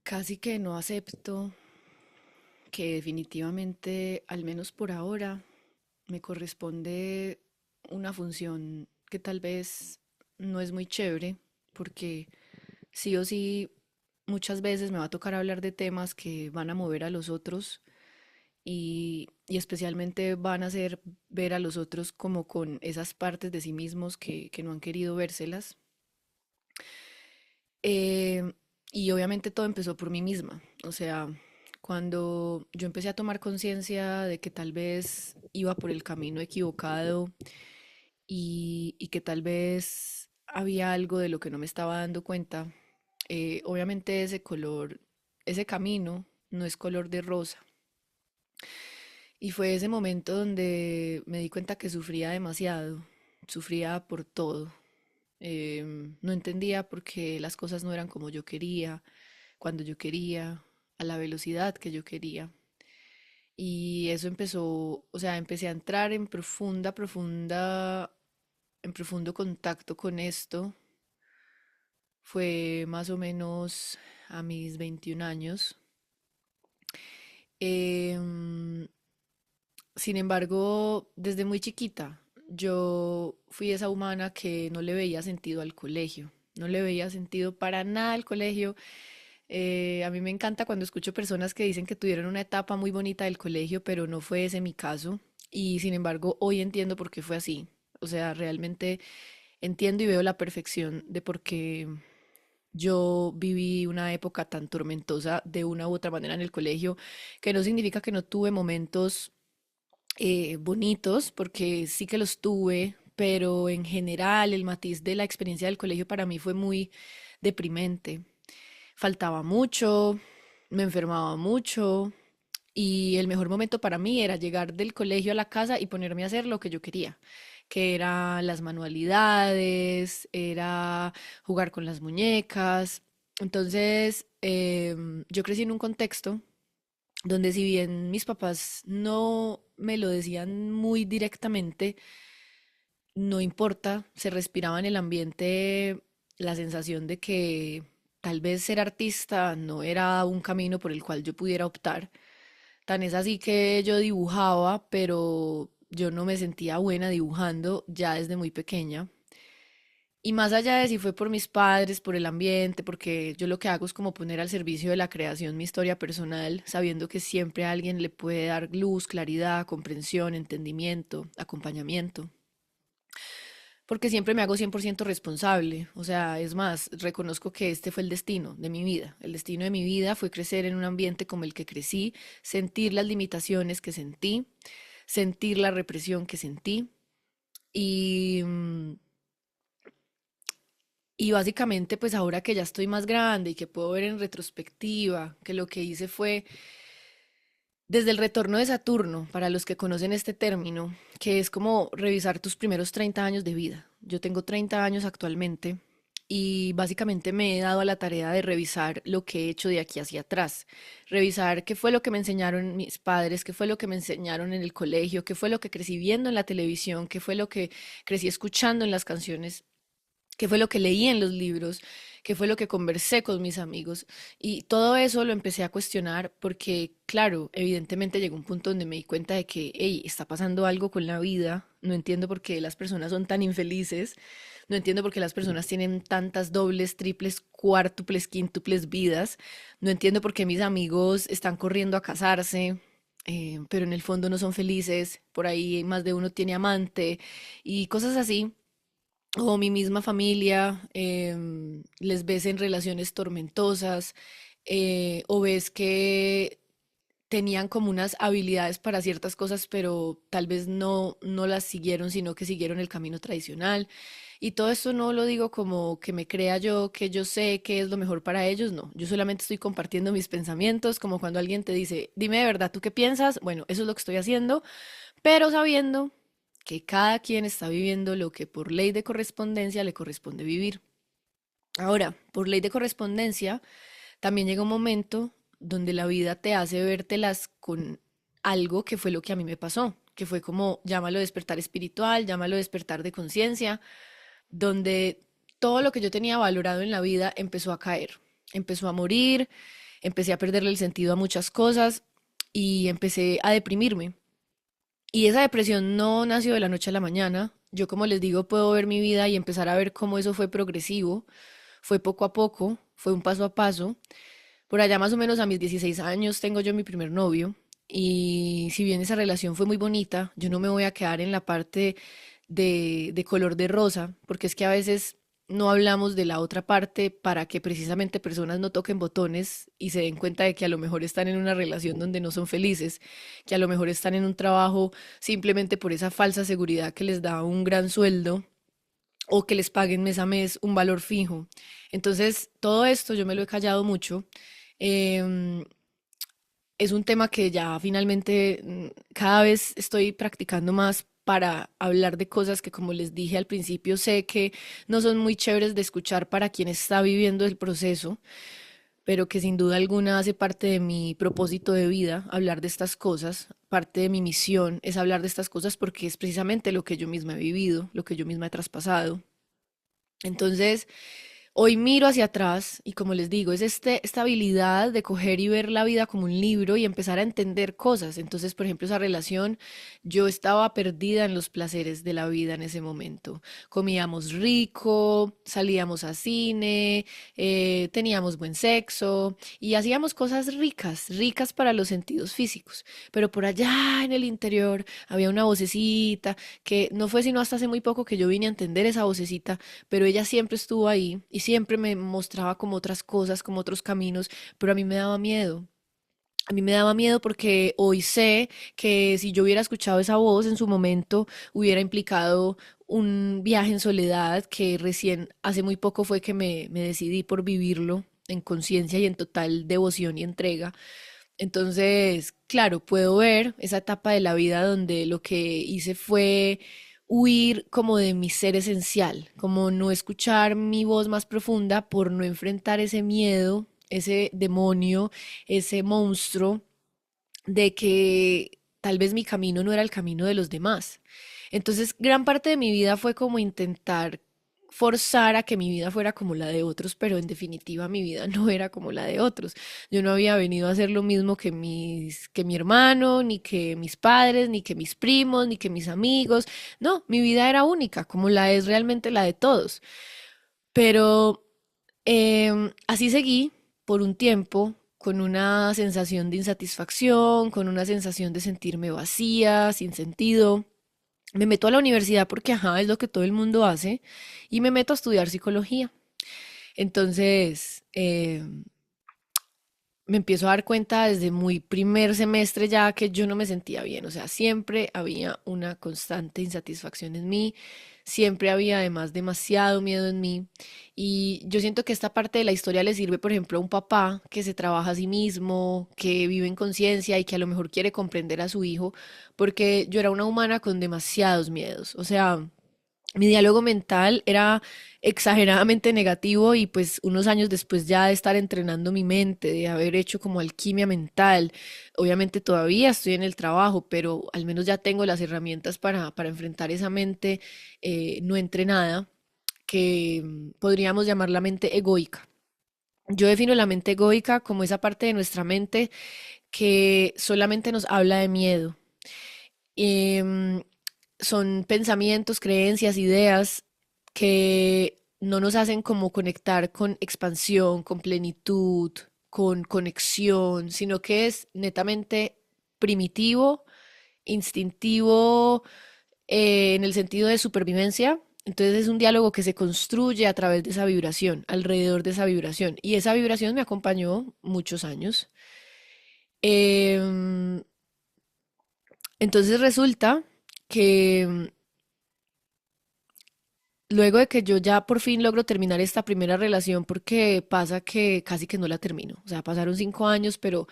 Casi que no acepto que definitivamente, al menos por ahora, me corresponde una función que tal vez no es muy chévere, porque sí o sí muchas veces me va a tocar hablar de temas que van a mover a los otros y especialmente van a hacer ver a los otros como con esas partes de sí mismos que no han querido vérselas. Eh, y obviamente todo empezó por mí misma. O sea, cuando yo empecé a tomar conciencia de que tal vez iba por el camino equivocado y que tal vez había algo de lo que no me estaba dando cuenta, obviamente ese color, ese camino no es color de rosa. Y fue ese momento donde me di cuenta que sufría demasiado, sufría por todo. No entendía por qué las cosas no eran como yo quería, cuando yo quería, a la velocidad que yo quería. Y eso empezó, o sea, empecé a entrar en en profundo contacto con esto. Fue más o menos a mis 21 años. Em, Sin embargo, desde muy chiquita, yo fui esa humana que no le veía sentido al colegio. No le veía sentido para nada al colegio. A mí me encanta cuando escucho personas que dicen que tuvieron una etapa muy bonita del colegio, pero no fue ese mi caso. Y sin embargo, hoy entiendo por qué fue así. O sea, realmente entiendo y veo la perfección de por qué yo viví una época tan tormentosa de una u otra manera en el colegio, que no significa que no tuve momentos bonitos, porque sí que los tuve, pero en general el matiz de la experiencia del colegio para mí fue muy deprimente. Faltaba mucho, me enfermaba mucho y el mejor momento para mí era llegar del colegio a la casa y ponerme a hacer lo que yo quería, que era las manualidades, era jugar con las muñecas. Entonces, yo crecí en un contexto donde si bien mis papás no me lo decían muy directamente, no importa, se respiraba en el ambiente la sensación de que tal vez ser artista no era un camino por el cual yo pudiera optar. Tan es así que yo dibujaba, pero yo no me sentía buena dibujando ya desde muy pequeña. Y más allá de si fue por mis padres, por el ambiente, porque yo lo que hago es como poner al servicio de la creación mi historia personal, sabiendo que siempre a alguien le puede dar luz, claridad, comprensión, entendimiento, acompañamiento. Porque siempre me hago 100% responsable. O sea, es más, reconozco que este fue el destino de mi vida. El destino de mi vida fue crecer en un ambiente como el que crecí, sentir las limitaciones que sentí, sentir la represión que sentí. Y, y básicamente, pues ahora que ya estoy más grande y que puedo ver en retrospectiva que lo que hice fue desde el retorno de Saturno, para los que conocen este término, que es como revisar tus primeros 30 años de vida. Yo tengo 30 años actualmente y básicamente me he dado a la tarea de revisar lo que he hecho de aquí hacia atrás, revisar qué fue lo que me enseñaron mis padres, qué fue lo que me enseñaron en el colegio, qué fue lo que crecí viendo en la televisión, qué fue lo que crecí escuchando en las canciones, qué fue lo que leí en los libros, qué fue lo que conversé con mis amigos. Y todo eso lo empecé a cuestionar porque, claro, evidentemente llegó un punto donde me di cuenta de que, hey, está pasando algo con la vida, no entiendo por qué las personas son tan infelices, no entiendo por qué las personas tienen tantas dobles, triples, cuártuples, quíntuples vidas, no entiendo por qué mis amigos están corriendo a casarse. Pero en el fondo no son felices, por ahí más de uno tiene amante y cosas así o mi misma familia, les ves en relaciones tormentosas, o ves que tenían como unas habilidades para ciertas cosas, pero tal vez no las siguieron, sino que siguieron el camino tradicional. Y todo esto no lo digo como que me crea yo, que yo sé qué es lo mejor para ellos, no. Yo solamente estoy compartiendo mis pensamientos, como cuando alguien te dice, dime de verdad, ¿tú qué piensas? Bueno, eso es lo que estoy haciendo, pero sabiendo que cada quien está viviendo lo que por ley de correspondencia le corresponde vivir. Ahora, por ley de correspondencia, también llega un momento donde la vida te hace vértelas con algo que fue lo que a mí me pasó, que fue como, llámalo despertar espiritual, llámalo despertar de conciencia, donde todo lo que yo tenía valorado en la vida empezó a caer, empezó a morir empecé a perderle el sentido a muchas cosas y empecé a deprimirme. Y esa depresión no nació de la noche a la mañana. Yo, como les digo, puedo ver mi vida y empezar a ver cómo eso fue progresivo, fue poco a poco, fue un paso a paso. Por allá más o menos a mis 16 años tengo yo mi primer novio y si bien esa relación fue muy bonita, yo no me voy a quedar en la parte de color de rosa, porque es que a veces no hablamos de la otra parte para que precisamente personas no toquen botones y se den cuenta de que a lo mejor están en una relación donde no son felices, que a lo mejor están en un trabajo simplemente por esa falsa seguridad que les da un gran sueldo o que les paguen mes a mes un valor fijo. Entonces, todo esto yo me lo he callado mucho. Em, es un tema que ya finalmente cada vez estoy practicando más para hablar de cosas que, como les dije al principio, sé que no son muy chéveres de escuchar para quien está viviendo el proceso, pero que sin duda alguna hace parte de mi propósito de vida, hablar de estas cosas. Parte de mi misión es hablar de estas cosas porque es precisamente lo que yo misma he vivido, lo que yo misma he traspasado. Entonces, hoy miro hacia atrás y, como les digo, es esta habilidad de coger y ver la vida como un libro y empezar a entender cosas. Entonces, por ejemplo, esa relación, yo estaba perdida en los placeres de la vida en ese momento. Comíamos rico, salíamos a cine, teníamos buen sexo y hacíamos cosas ricas, ricas para los sentidos físicos. Pero por allá en el interior había una vocecita que no fue sino hasta hace muy poco que yo vine a entender esa vocecita, pero ella siempre estuvo ahí y siempre me mostraba como otras cosas, como otros caminos, pero a mí me daba miedo. A mí me daba miedo porque hoy sé que si yo hubiera escuchado esa voz en su momento, hubiera implicado un viaje en soledad que recién hace muy poco fue que me decidí por vivirlo en conciencia y en total devoción y entrega. Entonces, claro, puedo ver esa etapa de la vida donde lo que hice fue huir como de mi ser esencial, como no escuchar mi voz más profunda por no enfrentar ese miedo, ese demonio, ese monstruo de que tal vez mi camino no era el camino de los demás. Entonces, gran parte de mi vida fue como intentar forzar a que mi vida fuera como la de otros, pero en definitiva mi vida no era como la de otros. Yo no había venido a hacer lo mismo que mi hermano, ni que mis padres, ni que mis primos, ni que mis amigos. No, mi vida era única, como la es realmente la de todos. Pero así seguí por un tiempo con una sensación de insatisfacción, con una sensación de sentirme vacía, sin sentido. Me meto a la universidad porque, ajá, es lo que todo el mundo hace y me meto a estudiar psicología. Entonces, me empiezo a dar cuenta desde muy primer semestre ya que yo no me sentía bien, o sea, siempre había una constante insatisfacción en mí, siempre había además demasiado miedo en mí y yo siento que esta parte de la historia le sirve, por ejemplo, a un papá que se trabaja a sí mismo, que vive en conciencia y que a lo mejor quiere comprender a su hijo, porque yo era una humana con demasiados miedos, o sea, mi diálogo mental era exageradamente negativo y pues unos años después ya de estar entrenando mi mente, de haber hecho como alquimia mental, obviamente todavía estoy en el trabajo, pero al menos ya tengo las herramientas para enfrentar esa mente no entrenada que podríamos llamar la mente egoica. Yo defino la mente egoica como esa parte de nuestra mente que solamente nos habla de miedo. Em, Son pensamientos, creencias, ideas que no nos hacen como conectar con expansión, con plenitud, con conexión, sino que es netamente primitivo, instintivo, en el sentido de supervivencia. Entonces es un diálogo que se construye a través de esa vibración, alrededor de esa vibración. Y esa vibración me acompañó muchos años. Em, entonces resulta que luego de que yo ya por fin logro terminar esta primera relación, porque pasa que casi que no la termino. O sea, pasaron 5 años, pero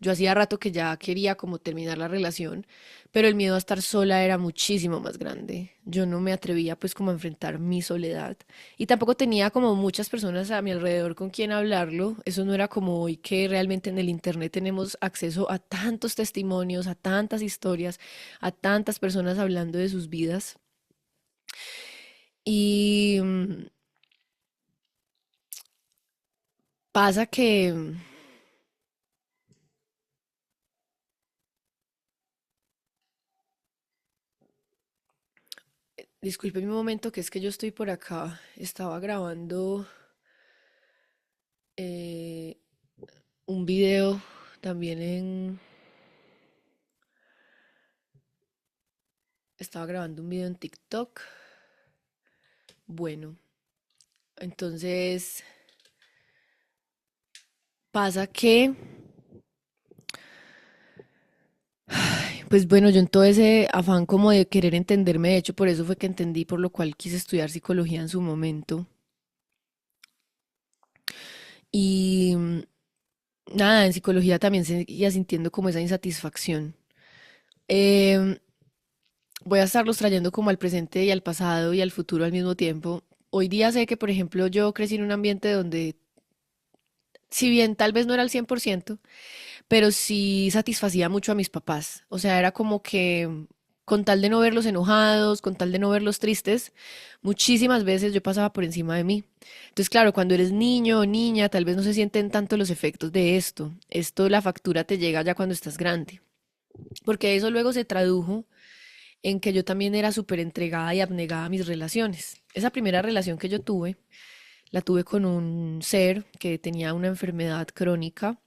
yo hacía rato que ya quería como terminar la relación, pero el miedo a estar sola era muchísimo más grande. Yo no me atrevía pues como a enfrentar mi soledad. Y tampoco tenía como muchas personas a mi alrededor con quien hablarlo. Eso no era como hoy que realmente en el internet tenemos acceso a tantos testimonios, a tantas historias, a tantas personas hablando de sus vidas. Y pasa que Disculpe un momento, que es que yo estoy por acá. Estaba grabando eh, un video también en... Estaba grabando un video en TikTok. Bueno, entonces pasa que, pues bueno, yo en todo ese afán como de querer entenderme, de hecho por eso fue que entendí por lo cual quise estudiar psicología en su momento. Y nada, en psicología también seguía sintiendo como esa insatisfacción. Em, Voy a estarlos trayendo como al presente y al pasado y al futuro al mismo tiempo. Hoy día sé que, por ejemplo, yo crecí en un ambiente donde, si bien tal vez no era al 100%, pero sí satisfacía mucho a mis papás. O sea, era como que con tal de no verlos enojados, con tal de no verlos tristes, muchísimas veces yo pasaba por encima de mí. Entonces, claro, cuando eres niño o niña, tal vez no se sienten tanto los efectos de esto. Esto, la factura te llega ya cuando estás grande. Porque eso luego se tradujo en que yo también era súper entregada y abnegada a mis relaciones. Esa primera relación que yo tuve, la tuve con un ser que tenía una enfermedad crónica,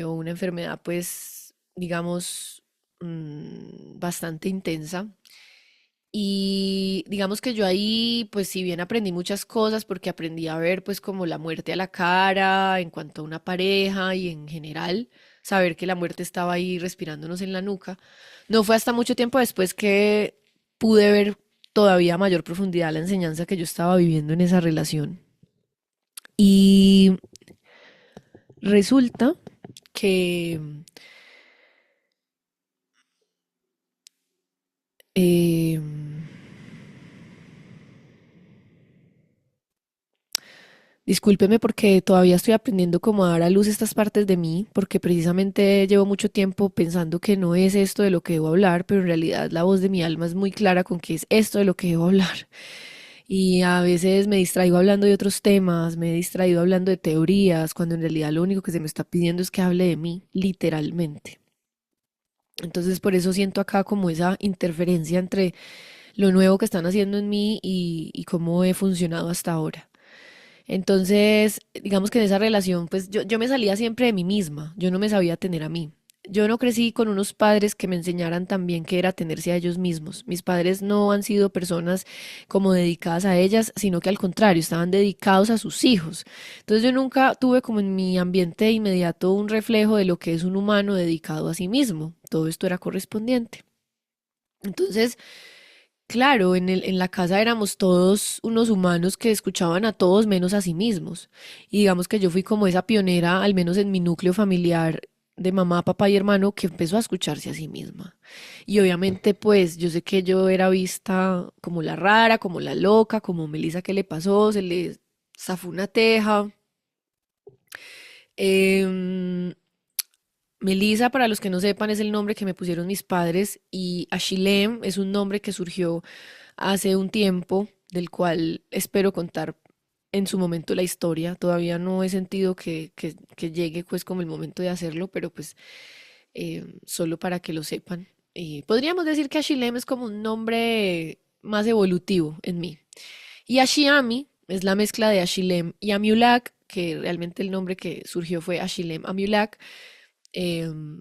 o una enfermedad, pues, digamos, bastante intensa. Y digamos que yo ahí, pues si bien aprendí muchas cosas, porque aprendí a ver pues como la muerte a la cara en cuanto a una pareja y en general, saber que la muerte estaba ahí respirándonos en la nuca, no fue hasta mucho tiempo después que pude ver todavía a mayor profundidad la enseñanza que yo estaba viviendo en esa relación. Y resulta que eh, discúlpeme porque todavía estoy aprendiendo cómo a dar a luz estas partes de mí, porque precisamente llevo mucho tiempo pensando que no es esto de lo que debo hablar, pero en realidad la voz de mi alma es muy clara con que es esto de lo que debo hablar. Y a veces me distraigo hablando de otros temas, me he distraído hablando de teorías, cuando en realidad lo único que se me está pidiendo es que hable de mí, literalmente. Entonces por eso siento acá como esa interferencia entre lo nuevo que están haciendo en mí y cómo he funcionado hasta ahora. Entonces, digamos que en esa relación, pues yo me salía siempre de mí misma, yo no me sabía tener a mí. Yo no crecí con unos padres que me enseñaran también qué era tenerse a ellos mismos. Mis padres no han sido personas como dedicadas a ellas, sino que al contrario, estaban dedicados a sus hijos. Entonces yo nunca tuve como en mi ambiente inmediato un reflejo de lo que es un humano dedicado a sí mismo. Todo esto era correspondiente. Entonces, claro, en la casa éramos todos unos humanos que escuchaban a todos menos a sí mismos. Y digamos que yo fui como esa pionera, al menos en mi núcleo familiar de mamá, papá y hermano, que empezó a escucharse a sí misma. Y obviamente, pues yo sé que yo era vista como la rara, como la loca, como Melissa, ¿qué le pasó? Se le zafó una teja. Em, Melissa, para los que no sepan, es el nombre que me pusieron mis padres y Ashilem es un nombre que surgió hace un tiempo, del cual espero contar en su momento la historia. Todavía no he sentido que llegue pues como el momento de hacerlo, pero pues solo para que lo sepan. Podríamos decir que Ashilem es como un nombre más evolutivo en mí. Y Ashiami es la mezcla de Ashilem y Amulak, que realmente el nombre que surgió fue Ashilem Amulak. em,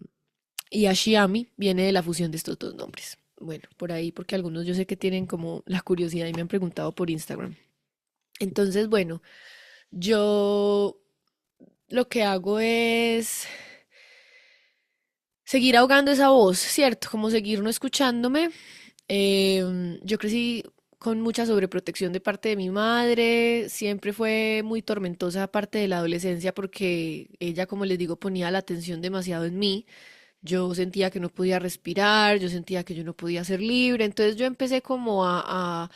y Ashiami viene de la fusión de estos dos nombres. Bueno, por ahí, porque algunos yo sé que tienen como la curiosidad y me han preguntado por Instagram. Entonces, bueno, yo lo que hago es seguir ahogando esa voz, ¿cierto? Como seguir no escuchándome. Yo crecí con mucha sobreprotección de parte de mi madre, siempre fue muy tormentosa parte de la adolescencia porque ella, como les digo, ponía la atención demasiado en mí. Yo sentía que no podía respirar, yo sentía que yo no podía ser libre, entonces yo empecé como a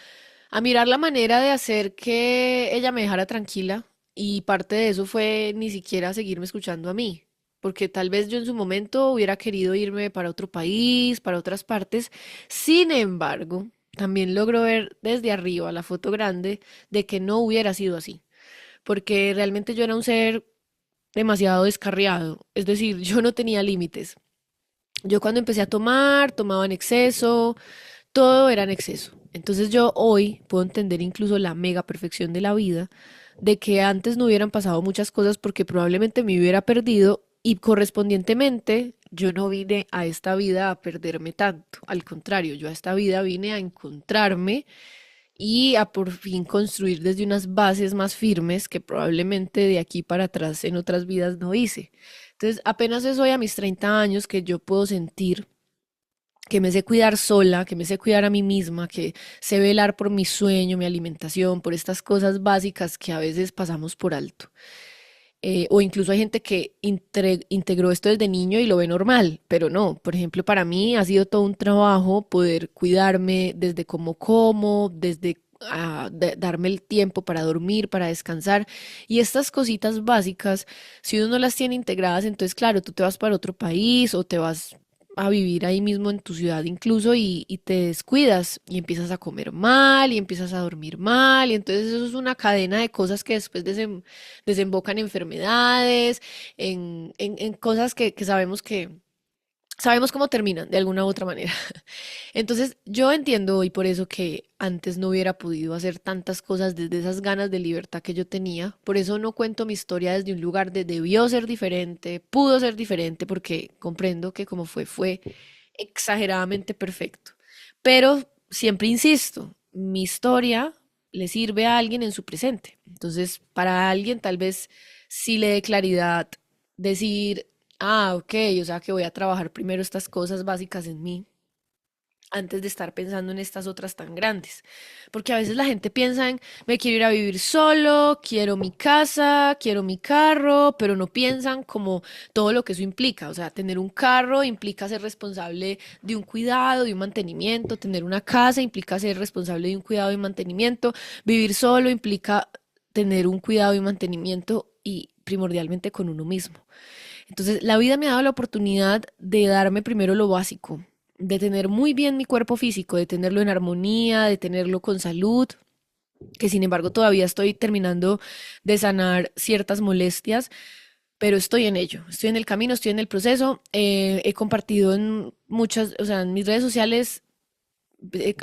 mirar la manera de hacer que ella me dejara tranquila y parte de eso fue ni siquiera seguirme escuchando a mí, porque tal vez yo en su momento hubiera querido irme para otro país, para otras partes, sin embargo, también logro ver desde arriba la foto grande de que no hubiera sido así, porque realmente yo era un ser demasiado descarriado, es decir, yo no tenía límites. Yo cuando empecé a tomar, tomaba en exceso, todo era en exceso. Entonces yo hoy puedo entender incluso la mega perfección de la vida, de que antes no hubieran pasado muchas cosas porque probablemente me hubiera perdido y correspondientemente yo no vine a esta vida a perderme tanto. Al contrario, yo a esta vida vine a encontrarme y a por fin construir desde unas bases más firmes que probablemente de aquí para atrás en otras vidas no hice. Entonces, apenas es hoy a mis 30 años que yo puedo sentir que me sé cuidar sola, que me sé cuidar a mí misma, que sé velar por mi sueño, mi alimentación, por estas cosas básicas que a veces pasamos por alto. O incluso hay gente que integró esto desde niño y lo ve normal, pero no. Por ejemplo, para mí ha sido todo un trabajo poder cuidarme desde cómo como, desde darme el tiempo para dormir, para descansar. Y estas cositas básicas, si uno no las tiene integradas, entonces, claro, tú te vas para otro país o te vas a vivir ahí mismo en tu ciudad incluso y te descuidas y empiezas a comer mal y empiezas a dormir mal y entonces eso es una cadena de cosas que después desembocan en enfermedades, en cosas que sabemos cómo terminan de alguna u otra manera. Entonces, yo entiendo hoy por eso que antes no hubiera podido hacer tantas cosas desde esas ganas de libertad que yo tenía. Por eso no cuento mi historia desde un lugar de debió ser diferente, pudo ser diferente, porque comprendo que como fue exageradamente perfecto. Pero siempre insisto, mi historia le sirve a alguien en su presente. Entonces, para alguien tal vez sí le dé claridad decir, ok, o sea que voy a trabajar primero estas cosas básicas en mí antes de estar pensando en estas otras tan grandes. Porque a veces la gente piensa en, me quiero ir a vivir solo, quiero mi casa, quiero mi carro, pero no piensan como todo lo que eso implica. O sea, tener un carro implica ser responsable de un cuidado, de un mantenimiento, tener una casa implica ser responsable de un cuidado y mantenimiento, vivir solo implica tener un cuidado y un mantenimiento y primordialmente con uno mismo. Entonces, la vida me ha dado la oportunidad de darme primero lo básico, de tener muy bien mi cuerpo físico, de tenerlo en armonía, de tenerlo con salud, que sin embargo todavía estoy terminando de sanar ciertas molestias, pero estoy en ello, estoy en el camino, estoy en el proceso. He compartido en muchas, o sea, en mis redes sociales.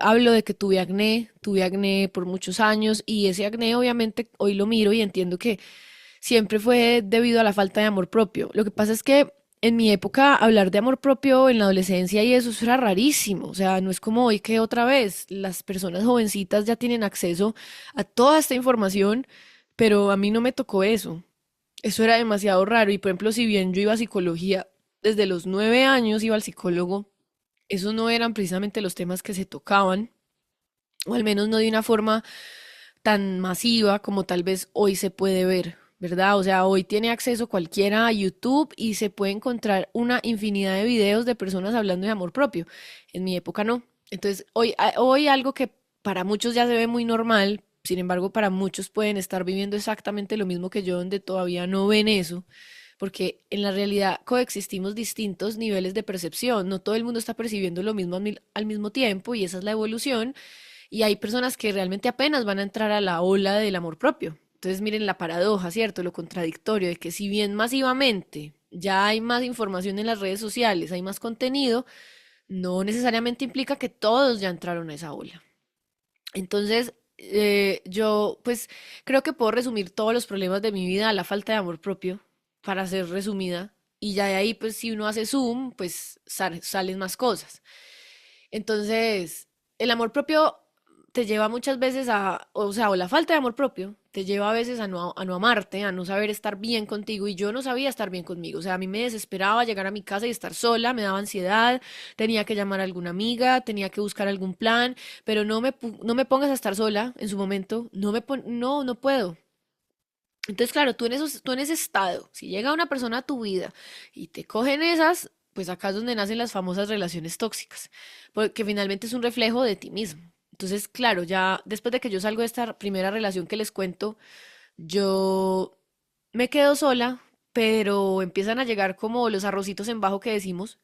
Hablo de que tuve acné por muchos años y ese acné obviamente hoy lo miro y entiendo que siempre fue debido a la falta de amor propio. Lo que pasa es que en mi época hablar de amor propio en la adolescencia y eso era rarísimo. O sea, no es como hoy que otra vez las personas jovencitas ya tienen acceso a toda esta información, pero a mí no me tocó eso. Eso era demasiado raro y por ejemplo, si bien yo iba a psicología, desde los 9 años iba al psicólogo, esos no eran precisamente los temas que se tocaban, o al menos no de una forma tan masiva como tal vez hoy se puede ver, ¿verdad? O sea, hoy tiene acceso cualquiera a YouTube y se puede encontrar una infinidad de videos de personas hablando de amor propio. En mi época no. Entonces, hoy algo que para muchos ya se ve muy normal, sin embargo, para muchos pueden estar viviendo exactamente lo mismo que yo, donde todavía no ven eso. Porque en la realidad coexistimos distintos niveles de percepción. No todo el mundo está percibiendo lo mismo al mismo tiempo y esa es la evolución. Y hay personas que realmente apenas van a entrar a la ola del amor propio. Entonces miren la paradoja, ¿cierto? Lo contradictorio de que si bien masivamente ya hay más información en las redes sociales, hay más contenido, no necesariamente implica que todos ya entraron a esa ola. Entonces, yo pues creo que puedo resumir todos los problemas de mi vida a la falta de amor propio, para ser resumida, y ya de ahí pues si uno hace zoom, pues salen más cosas. Entonces, el amor propio te lleva muchas veces o sea, o la falta de amor propio te lleva a veces a no amarte, a no saber estar bien contigo. Y yo no sabía estar bien conmigo. O sea, a mí me desesperaba llegar a mi casa y estar sola, me daba ansiedad, tenía que llamar a alguna amiga, tenía que buscar algún plan, pero no me pongas a estar sola en su momento, no, no puedo. Entonces, claro, tú en ese estado, si llega una persona a tu vida y te cogen esas, pues acá es donde nacen las famosas relaciones tóxicas, porque finalmente es un reflejo de ti mismo. Entonces, claro, ya después de que yo salgo de esta primera relación que les cuento, yo me quedo sola, pero empiezan a llegar como los arrocitos en bajo que decimos,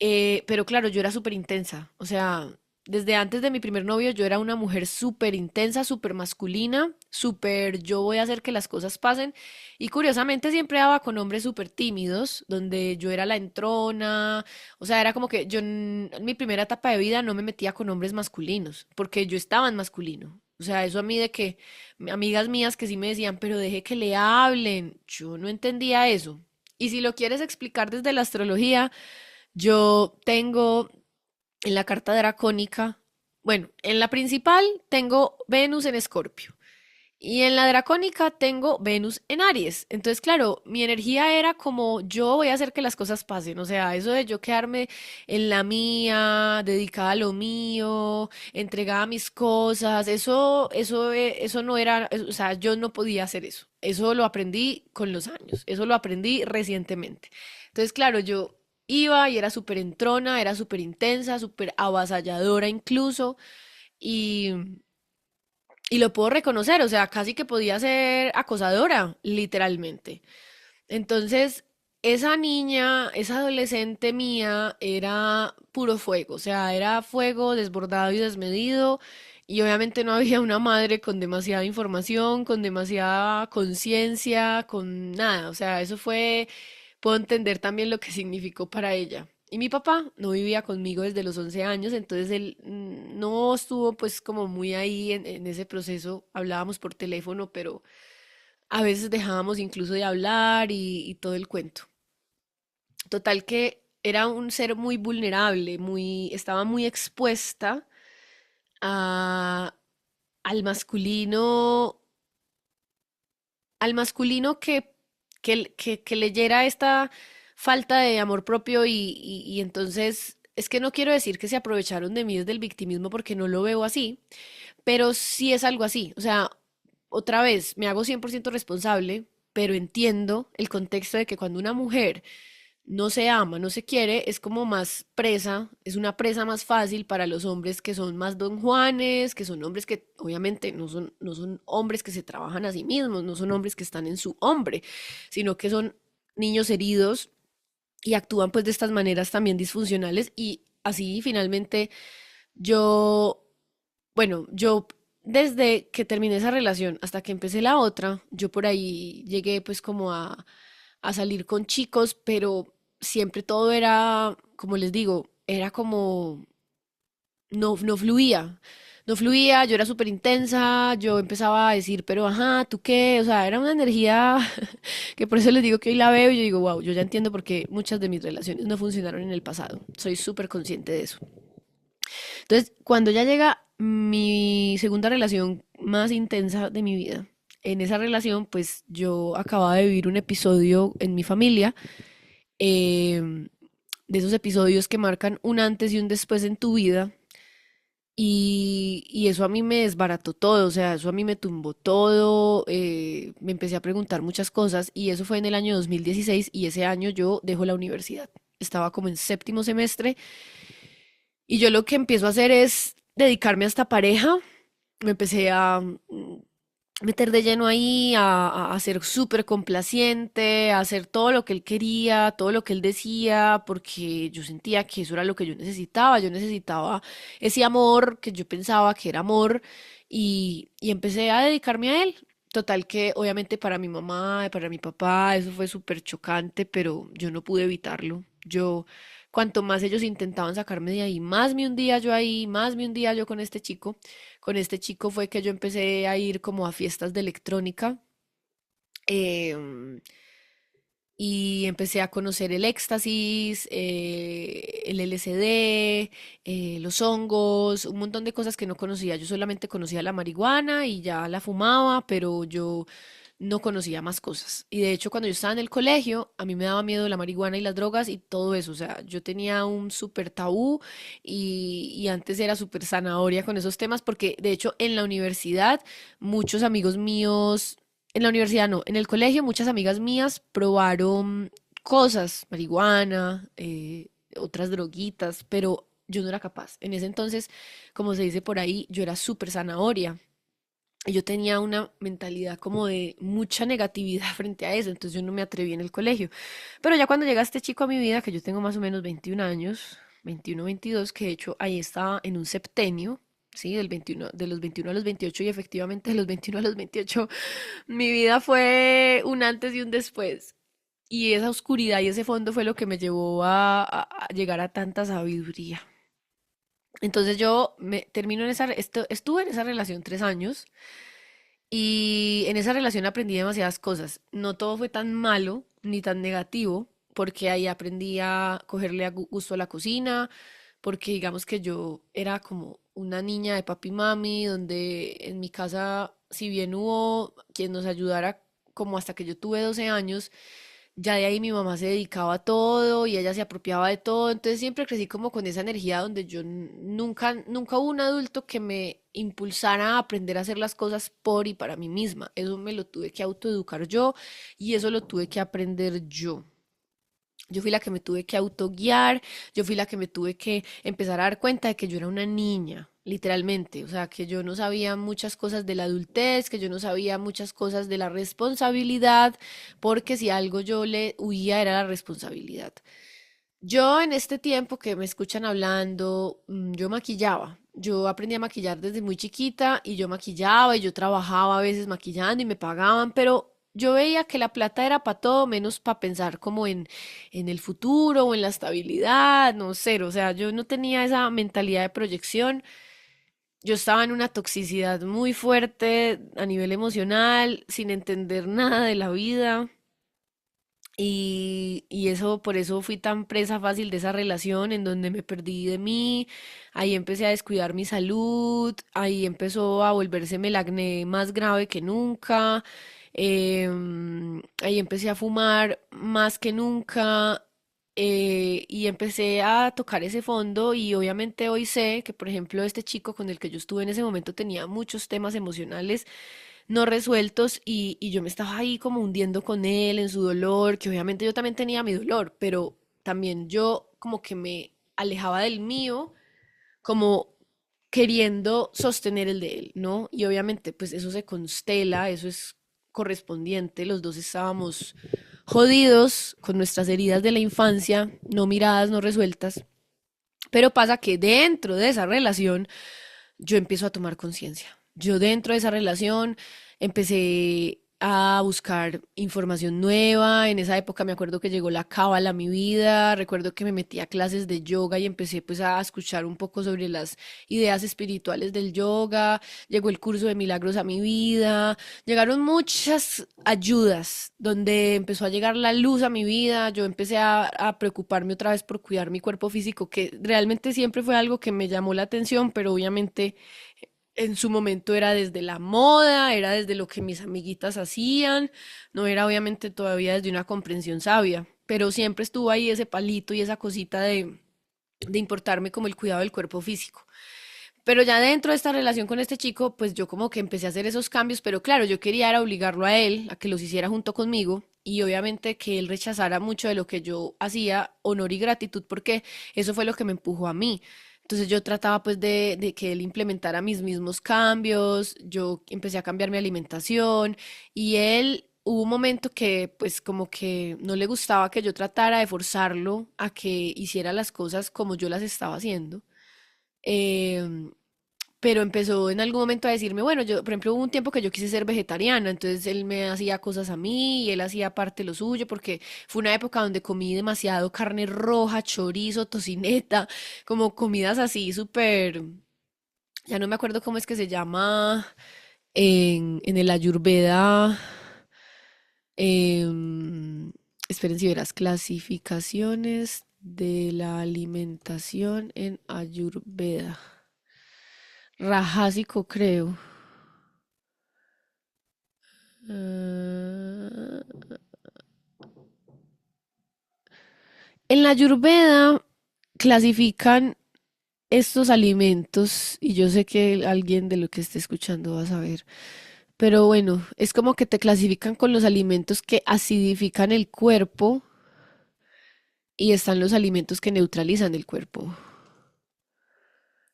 pero claro, yo era súper intensa, o sea, Desde antes de mi primer novio yo era una mujer súper intensa, súper masculina, súper yo voy a hacer que las cosas pasen. Y curiosamente siempre daba con hombres súper tímidos, donde yo era la entrona. O sea, era como que yo en mi primera etapa de vida no me metía con hombres masculinos, porque yo estaba en masculino. O sea, eso a mí de que amigas mías que sí me decían, pero deje que le hablen. Yo no entendía eso. Y si lo quieres explicar desde la astrología, yo tengo en la carta dracónica, bueno, en la principal tengo Venus en Escorpio y en la dracónica tengo Venus en Aries. Entonces, claro, mi energía era como yo voy a hacer que las cosas pasen, o sea, eso de yo quedarme en la mía, dedicada a lo mío, entregada a mis cosas, eso no era, o sea, yo no podía hacer eso. Eso lo aprendí con los años, eso lo aprendí recientemente. Entonces, claro, yo iba y era súper entrona, era súper intensa, súper avasalladora incluso, y, y lo puedo reconocer, o sea, casi que podía ser acosadora, literalmente. Entonces, esa niña, esa adolescente mía era puro fuego, o sea, era fuego desbordado y desmedido. Y obviamente no había una madre con demasiada información, con demasiada conciencia, con nada. O sea, eso fue, puedo entender también lo que significó para ella. Y mi papá no vivía conmigo desde los 11 años, entonces él no estuvo pues como muy ahí en ese proceso. Hablábamos por teléfono, pero a veces dejábamos incluso de hablar y todo el cuento. Total que era un ser muy vulnerable, muy, estaba muy expuesta a, al masculino, al masculino que leyera esta falta de amor propio y entonces es que no quiero decir que se aprovecharon de mí desde el victimismo porque no lo veo así, pero sí es algo así. O sea, otra vez, me hago 100% responsable, pero entiendo el contexto de que cuando una mujer no se ama, no se quiere, es como más presa, es una presa más fácil para los hombres que son más don Juanes, que son hombres que obviamente no son hombres que se trabajan a sí mismos, no son hombres que están en su hombre, sino que son niños heridos y actúan pues de estas maneras también disfuncionales y así finalmente yo, bueno, yo desde que terminé esa relación hasta que empecé la otra, yo por ahí llegué pues como a salir con chicos, pero siempre todo era, como les digo, era como, no fluía. No fluía, yo era súper intensa, yo empezaba a decir, pero ajá, ¿tú qué? O sea, era una energía que por eso les digo que hoy la veo y yo digo, wow, yo ya entiendo por qué muchas de mis relaciones no funcionaron en el pasado. Soy súper consciente de eso. Entonces, cuando ya llega mi segunda relación más intensa de mi vida, en esa relación, pues yo acababa de vivir un episodio en mi familia, em, de esos episodios que marcan un antes y un después en tu vida, y eso a mí me desbarató todo, o sea, eso a mí me tumbó todo, me empecé a preguntar muchas cosas, y eso fue en el año 2016, y ese año yo dejo la universidad. Estaba como en séptimo semestre y yo lo que empiezo a hacer es dedicarme a esta pareja. Me empecé a meter de lleno ahí, a ser súper complaciente, a hacer todo lo que él quería, todo lo que él decía, porque yo sentía que eso era lo que yo necesitaba. Yo necesitaba ese amor que yo pensaba que era amor y empecé a dedicarme a él. Total que obviamente para mi mamá, para mi papá, eso fue súper chocante, pero yo no pude evitarlo. Yo, cuanto más ellos intentaban sacarme de ahí, más me hundía yo ahí, más me hundía yo con este chico. Con este chico fue que yo empecé a ir como a fiestas de electrónica, em, y empecé a conocer el éxtasis, el LSD, los hongos, un montón de cosas que no conocía. Yo solamente conocía la marihuana y ya la fumaba, pero yo no conocía más cosas. Y de hecho, cuando yo estaba en el colegio, a mí me daba miedo la marihuana y las drogas y todo eso. O sea, yo tenía un súper tabú y antes era súper zanahoria con esos temas porque de hecho en la universidad muchos amigos míos, en la universidad no, en el colegio muchas amigas mías probaron cosas, marihuana, otras droguitas, pero yo no era capaz. En ese entonces, como se dice por ahí, yo era súper zanahoria. Y yo tenía una mentalidad como de mucha negatividad frente a eso, entonces yo no me atreví en el colegio. Pero ya cuando llega este chico a mi vida, que yo tengo más o menos 21 años, 21, 22, que de hecho ahí estaba en un septenio, ¿sí? Del 21, de los 21 a los 28 y efectivamente de los 21 a los 28 mi vida fue un antes y un después. Y esa oscuridad y ese fondo fue lo que me llevó a llegar a tanta sabiduría. Entonces yo termino en estuve en esa relación 3 años y en esa relación aprendí demasiadas cosas. No todo fue tan malo ni tan negativo, porque ahí aprendí a cogerle gusto a la cocina, porque digamos que yo era como una niña de papi y mami, donde en mi casa, si bien hubo quien nos ayudara como hasta que yo tuve 12 años, ya de ahí mi mamá se dedicaba a todo y ella se apropiaba de todo, entonces siempre crecí como con esa energía donde yo nunca hubo un adulto que me impulsara a aprender a hacer las cosas por y para mí misma. Eso me lo tuve que autoeducar yo y eso lo tuve que aprender yo. Yo fui la que me tuve que autoguiar, yo fui la que me tuve que empezar a dar cuenta de que yo era una niña, literalmente, o sea, que yo no sabía muchas cosas de la adultez, que yo no sabía muchas cosas de la responsabilidad, porque si algo yo le huía era la responsabilidad. Yo en este tiempo que me escuchan hablando, yo maquillaba. Yo aprendí a maquillar desde muy chiquita y yo maquillaba y yo trabajaba a veces maquillando y me pagaban, pero yo veía que la plata era para todo menos para pensar como en el futuro o en la estabilidad, no sé, o sea, yo no tenía esa mentalidad de proyección. Yo estaba en una toxicidad muy fuerte a nivel emocional, sin entender nada de la vida. Y eso, por eso fui tan presa fácil de esa relación en donde me perdí de mí, ahí empecé a descuidar mi salud, ahí empezó a volvérseme el acné más grave que nunca, ahí empecé a fumar más que nunca, y empecé a tocar ese fondo y obviamente hoy sé que, por ejemplo, este chico con el que yo estuve en ese momento tenía muchos temas emocionales no resueltos y yo me estaba ahí como hundiendo con él en su dolor, que obviamente yo también tenía mi dolor, pero también yo como que me alejaba del mío, como queriendo sostener el de él, ¿no? Y obviamente pues eso se constela, eso es correspondiente, los dos estábamos jodidos con nuestras heridas de la infancia, no miradas, no resueltas, pero pasa que dentro de esa relación yo empiezo a tomar conciencia. Yo dentro de esa relación empecé a buscar información nueva. En esa época me acuerdo que llegó la cábala a mi vida. Recuerdo que me metí a clases de yoga y empecé pues a escuchar un poco sobre las ideas espirituales del yoga. Llegó el curso de milagros a mi vida. Llegaron muchas ayudas donde empezó a llegar la luz a mi vida. Yo empecé a preocuparme otra vez por cuidar mi cuerpo físico, que realmente siempre fue algo que me llamó la atención, pero obviamente en su momento era desde la moda, era desde lo que mis amiguitas hacían, no era obviamente todavía desde una comprensión sabia, pero siempre estuvo ahí ese palito y esa cosita de importarme como el cuidado del cuerpo físico. Pero ya dentro de esta relación con este chico, pues yo como que empecé a hacer esos cambios, pero claro, yo quería era obligarlo a él a que los hiciera junto conmigo y obviamente que él rechazara mucho de lo que yo hacía, honor y gratitud, porque eso fue lo que me empujó a mí. Entonces yo trataba pues de que él implementara mis mismos cambios, yo empecé a cambiar mi alimentación y él hubo un momento que pues como que no le gustaba que yo tratara de forzarlo a que hiciera las cosas como yo las estaba haciendo. Em, pero empezó en algún momento a decirme, bueno, yo, por ejemplo, hubo un tiempo que yo quise ser vegetariana, entonces él me hacía cosas a mí y él hacía parte lo suyo, porque fue una época donde comí demasiado carne roja, chorizo, tocineta, como comidas así súper, ya no me acuerdo cómo es que se llama en el Ayurveda, em, esperen si verás, clasificaciones de la alimentación en Ayurveda. Rajásico, creo. Ah, en la Ayurveda clasifican estos alimentos, y yo sé que alguien de lo que esté escuchando va a saber, pero bueno, es como que te clasifican con los alimentos que acidifican el cuerpo y están los alimentos que neutralizan el cuerpo,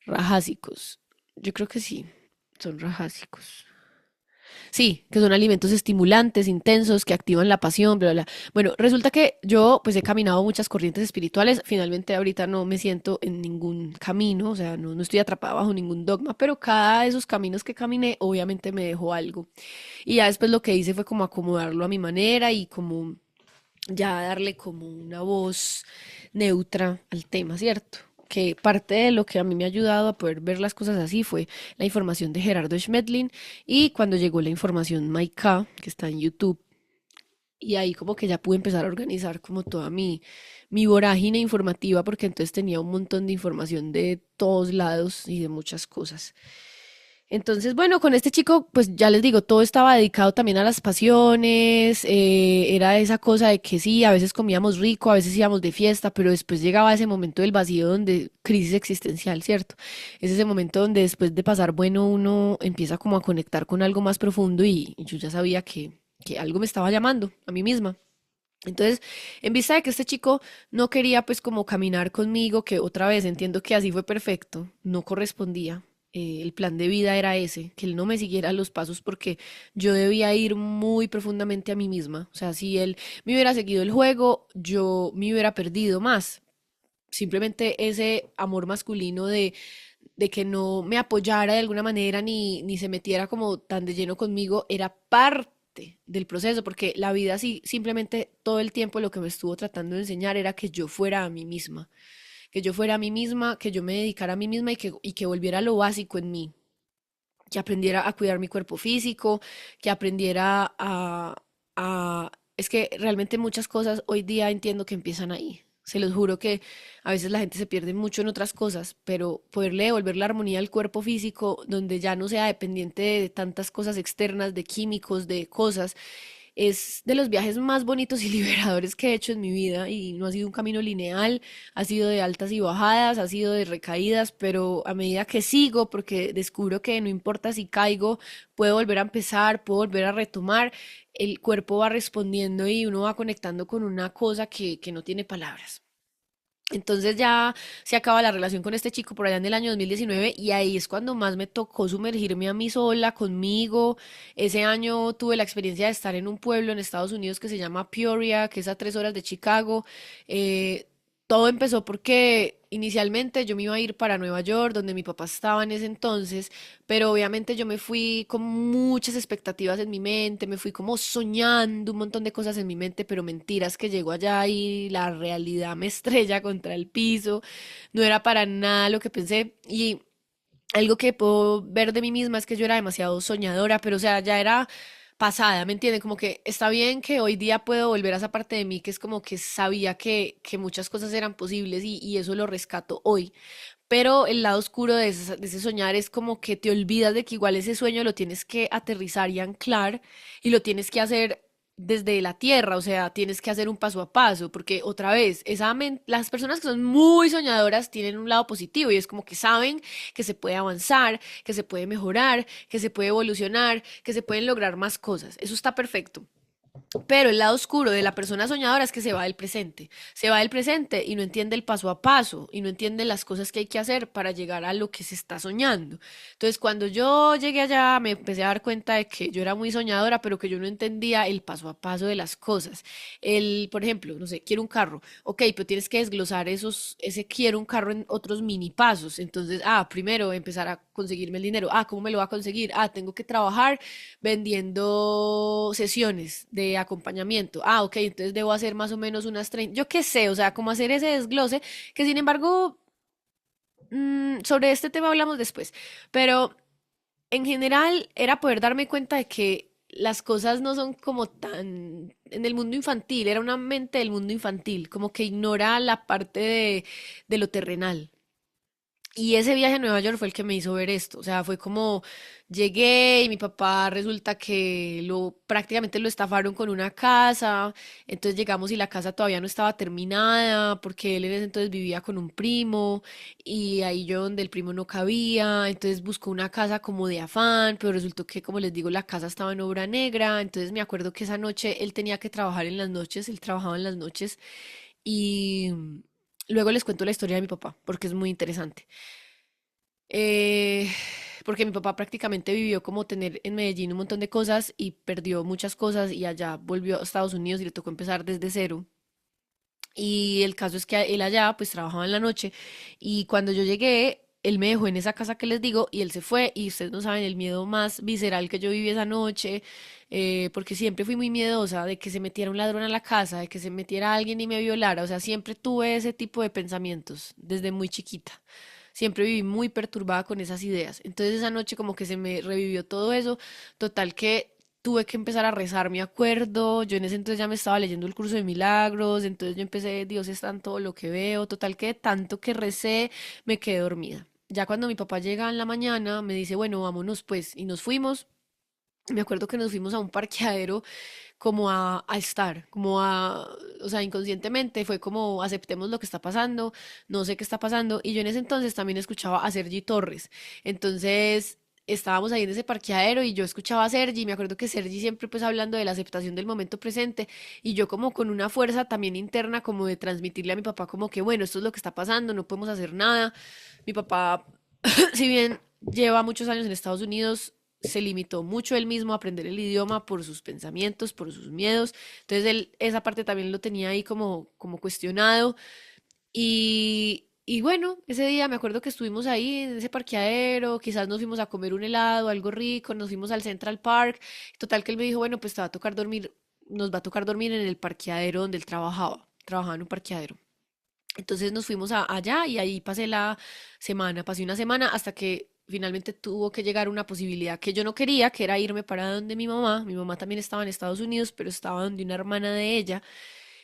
rajásicos. Yo creo que sí, son rajásicos. Sí, que son alimentos estimulantes, intensos, que activan la pasión, bla, bla. Bueno, resulta que yo pues he caminado muchas corrientes espirituales, finalmente ahorita no me siento en ningún camino, o sea, no estoy atrapada bajo ningún dogma, pero cada de esos caminos que caminé obviamente me dejó algo. Y ya después lo que hice fue como acomodarlo a mi manera y como ya darle como una voz neutra al tema, ¿cierto? Que parte de lo que a mí me ha ayudado a poder ver las cosas así fue la información de Gerardo Schmedlin y cuando llegó la información Maika, que está en YouTube, y ahí como que ya pude empezar a organizar como toda mi vorágine informativa porque entonces tenía un montón de información de todos lados y de muchas cosas. Entonces, bueno, con este chico, pues ya les digo, todo estaba dedicado también a las pasiones, era esa cosa de que sí, a veces comíamos rico, a veces íbamos de fiesta, pero después llegaba ese momento del vacío donde crisis existencial, ¿cierto? Es ese momento donde después de pasar bueno uno empieza como a conectar con algo más profundo y yo ya sabía que algo me estaba llamando a mí misma. Entonces, en vista de que este chico no quería pues como caminar conmigo, que otra vez entiendo que así fue perfecto, no correspondía. El plan de vida era ese, que él no me siguiera los pasos porque yo debía ir muy profundamente a mí misma. O sea, si él me hubiera seguido el juego, yo me hubiera perdido más. Simplemente ese amor masculino de que no me apoyara de alguna manera ni se metiera como tan de lleno conmigo, era parte del proceso, porque la vida sí, simplemente todo el tiempo lo que me estuvo tratando de enseñar era que yo fuera a mí misma, que yo fuera a mí misma, que yo me dedicara a mí misma y que volviera a lo básico en mí, que aprendiera a cuidar mi cuerpo físico, que aprendiera Es que realmente muchas cosas hoy día entiendo que empiezan ahí. Se los juro que a veces la gente se pierde mucho en otras cosas, pero poderle devolver la armonía al cuerpo físico, donde ya no sea dependiente de tantas cosas externas, de químicos, de cosas, es de los viajes más bonitos y liberadores que he hecho en mi vida y no ha sido un camino lineal, ha sido de altas y bajadas, ha sido de recaídas, pero a medida que sigo, porque descubro que no importa si caigo, puedo volver a empezar, puedo volver a retomar, el cuerpo va respondiendo y uno va conectando con una cosa que no tiene palabras. Entonces ya se acaba la relación con este chico por allá en el año 2019 y ahí es cuando más me tocó sumergirme a mí sola, conmigo. Ese año tuve la experiencia de estar en un pueblo en Estados Unidos que se llama Peoria, que es a 3 horas de Chicago. Eh, Todo empezó porque inicialmente yo me iba a ir para Nueva York, donde mi papá estaba en ese entonces, pero obviamente yo me fui con muchas expectativas en mi mente, me fui como soñando un montón de cosas en mi mente, pero mentiras que llego allá y la realidad me estrella contra el piso, no era para nada lo que pensé y algo que puedo ver de mí misma es que yo era demasiado soñadora, pero o sea, ya era pasada, ¿me entienden? Como que está bien que hoy día puedo volver a esa parte de mí que es como que sabía que muchas cosas eran posibles y eso lo rescato hoy. Pero el lado oscuro de ese soñar es como que te olvidas de que igual ese sueño lo tienes que aterrizar y anclar y lo tienes que hacer desde la tierra, o sea, tienes que hacer un paso a paso, porque otra vez, las personas que son muy soñadoras tienen un lado positivo y es como que saben que se puede avanzar, que se puede mejorar, que se puede evolucionar, que se pueden lograr más cosas. Eso está perfecto. Pero el lado oscuro de la persona soñadora es que se va del presente. Se va del presente y no entiende el paso a paso y no entiende las cosas que hay que hacer para llegar a lo que se está soñando. Entonces, cuando yo llegué allá, me empecé a dar cuenta de que yo era muy soñadora, pero que yo no entendía el paso a paso de las cosas. Por ejemplo, no sé, quiero un carro. Ok, pero tienes que desglosar ese quiero un carro en otros mini pasos. Entonces, primero empezar a conseguirme el dinero. ¿Cómo me lo va a conseguir? Tengo que trabajar vendiendo sesiones de acompañamiento. Ok, entonces debo hacer más o menos unas 30, yo qué sé, o sea, cómo hacer ese desglose, que sin embargo, sobre este tema hablamos después, pero en general era poder darme cuenta de que las cosas no son como tan en el mundo infantil, era una mente del mundo infantil, como que ignora la parte de lo terrenal. Y ese viaje a Nueva York fue el que me hizo ver esto. O sea, fue como llegué y mi papá resulta que prácticamente lo estafaron con una casa. Entonces llegamos y la casa todavía no estaba terminada porque él en ese entonces vivía con un primo y ahí yo donde el primo no cabía. Entonces buscó una casa como de afán, pero resultó que, como les digo, la casa estaba en obra negra. Entonces me acuerdo que esa noche él tenía que trabajar en las noches, él trabajaba en las noches y luego les cuento la historia de mi papá porque es muy interesante. Eh, porque mi papá prácticamente vivió como tener en Medellín un montón de cosas y perdió muchas cosas y allá volvió a Estados Unidos y le tocó empezar desde cero. Y el caso es que él allá pues trabajaba en la noche y cuando yo llegué, él me dejó en esa casa que les digo y él se fue y ustedes no saben el miedo más visceral que yo viví esa noche, porque siempre fui muy miedosa de que se metiera un ladrón a la casa, de que se metiera alguien y me violara, o sea, siempre tuve ese tipo de pensamientos desde muy chiquita. Siempre viví muy perturbada con esas ideas. Entonces esa noche como que se me revivió todo eso. Total que tuve que empezar a rezar, me acuerdo. Yo en ese entonces ya me estaba leyendo el curso de milagros. Entonces yo empecé, Dios está en todo lo que veo. Total que de tanto que recé, me quedé dormida. Ya cuando mi papá llega en la mañana, me dice, bueno, vámonos pues. Y nos fuimos. Me acuerdo que nos fuimos a un parqueadero como a estar, como a, o sea, inconscientemente fue como aceptemos lo que está pasando, no sé qué está pasando, y yo en ese entonces también escuchaba a Sergi Torres, entonces estábamos ahí en ese parqueadero y yo escuchaba a Sergi, me acuerdo que Sergi siempre pues hablando de la aceptación del momento presente, y yo como con una fuerza también interna como de transmitirle a mi papá como que bueno, esto es lo que está pasando, no podemos hacer nada, mi papá si bien lleva muchos años en Estados Unidos, se limitó mucho él mismo a aprender el idioma por sus pensamientos, por sus miedos. Entonces él esa parte también lo tenía ahí como cuestionado. Y bueno, ese día me acuerdo que estuvimos ahí en ese parqueadero, quizás nos fuimos a comer un helado, algo rico, nos fuimos al Central Park. Total que él me dijo, bueno, pues te va a tocar dormir, nos va a tocar dormir en el parqueadero donde él trabajaba en un parqueadero. Entonces nos fuimos allá y ahí pasé la semana, pasé una semana hasta que finalmente tuvo que llegar una posibilidad que yo no quería, que era irme para donde mi mamá. Mi mamá también estaba en Estados Unidos, pero estaba donde una hermana de ella,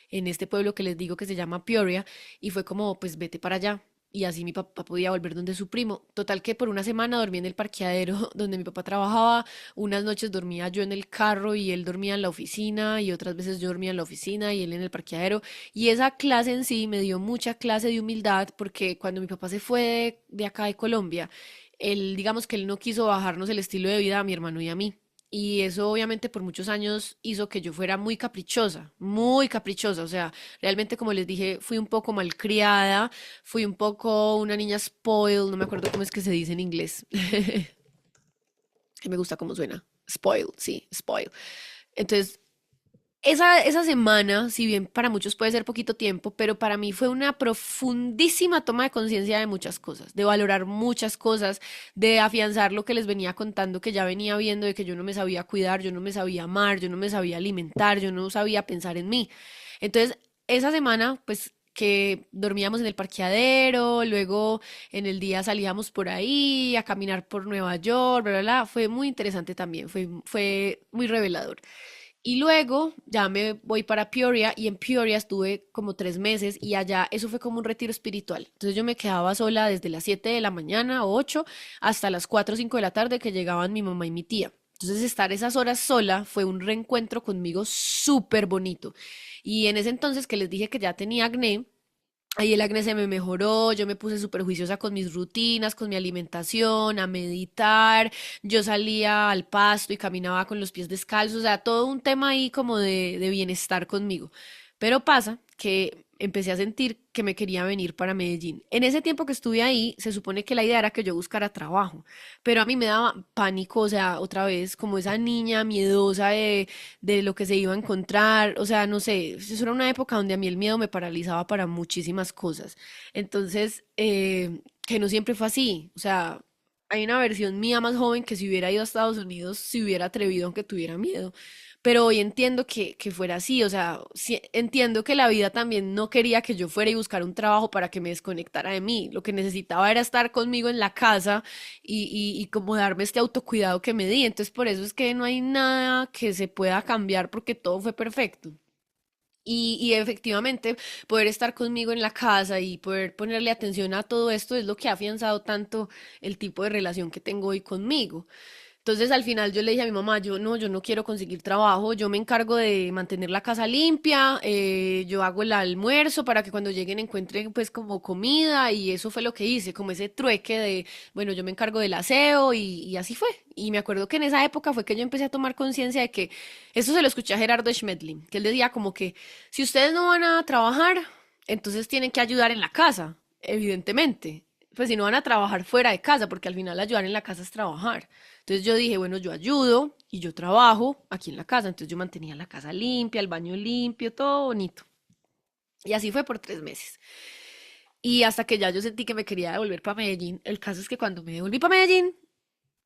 en este pueblo que les digo que se llama Peoria, y fue como, pues vete para allá. Y así mi papá podía volver donde su primo. Total que por una semana dormí en el parqueadero donde mi papá trabajaba, unas noches dormía yo en el carro y él dormía en la oficina y otras veces yo dormía en la oficina y él en el parqueadero. Y esa clase en sí me dio mucha clase de humildad porque cuando mi papá se fue de acá de Colombia, él digamos que él no quiso bajarnos el estilo de vida a mi hermano y a mí. Y eso obviamente por muchos años hizo que yo fuera muy caprichosa, muy caprichosa. O sea, realmente como les dije, fui un poco malcriada, fui un poco una niña spoiled, no me acuerdo cómo es que se dice en inglés, que me gusta cómo suena. Spoiled, sí, spoiled. Entonces, esa semana, si bien para muchos puede ser poquito tiempo, pero para mí fue una profundísima toma de conciencia de muchas cosas, de valorar muchas cosas, de afianzar lo que les venía contando, que ya venía viendo, de que yo no me sabía cuidar, yo no me sabía amar, yo no me sabía alimentar, yo no sabía pensar en mí. Entonces, esa semana, pues que dormíamos en el parqueadero, luego en el día salíamos por ahí a caminar por Nueva York, bla, bla, bla, fue muy interesante también, fue muy revelador. Y luego ya me voy para Peoria y en Peoria estuve como 3 meses y allá eso fue como un retiro espiritual. Entonces yo me quedaba sola desde las 7 de la mañana o 8 hasta las 4 o 5 de la tarde que llegaban mi mamá y mi tía. Entonces estar esas horas sola fue un reencuentro conmigo súper bonito. Y en ese entonces que les dije que ya tenía acné, ahí el acné se me mejoró, yo me puse súper juiciosa con mis rutinas, con mi alimentación, a meditar, yo salía al pasto y caminaba con los pies descalzos, o sea, todo un tema ahí como de bienestar conmigo. Pero pasa que empecé a sentir que me quería venir para Medellín. En ese tiempo que estuve ahí, se supone que la idea era que yo buscara trabajo, pero a mí me daba pánico, o sea, otra vez, como esa niña miedosa de lo que se iba a encontrar, o sea, no sé, eso era una época donde a mí el miedo me paralizaba para muchísimas cosas. Entonces, que no siempre fue así, o sea, hay una versión mía más joven que si hubiera ido a Estados Unidos, se hubiera atrevido aunque tuviera miedo. Pero hoy entiendo que fuera así, o sea, entiendo que la vida también no quería que yo fuera y buscar un trabajo para que me desconectara de mí. Lo que necesitaba era estar conmigo en la casa y como darme este autocuidado que me di. Entonces, por eso es que no hay nada que se pueda cambiar porque todo fue perfecto. Y efectivamente, poder estar conmigo en la casa y poder ponerle atención a todo esto es lo que ha afianzado tanto el tipo de relación que tengo hoy conmigo. Entonces al final yo le dije a mi mamá, yo no quiero conseguir trabajo, yo me encargo de mantener la casa limpia, yo hago el almuerzo para que cuando lleguen encuentren pues como comida y eso fue lo que hice, como ese trueque de, bueno, yo me encargo del aseo y así fue. Y me acuerdo que en esa época fue que yo empecé a tomar conciencia de que, eso se lo escuché a Gerardo Schmedlin, que él decía como que si ustedes no van a trabajar, entonces tienen que ayudar en la casa, evidentemente. pues si no van a trabajar fuera de casa, porque al final ayudar en la casa es trabajar. Entonces yo dije, bueno, yo ayudo y yo trabajo aquí en la casa. Entonces yo mantenía la casa limpia, el baño limpio, todo bonito. Y así fue por 3 meses. Y hasta que ya yo sentí que me quería devolver para Medellín. El caso es que cuando me devolví para Medellín,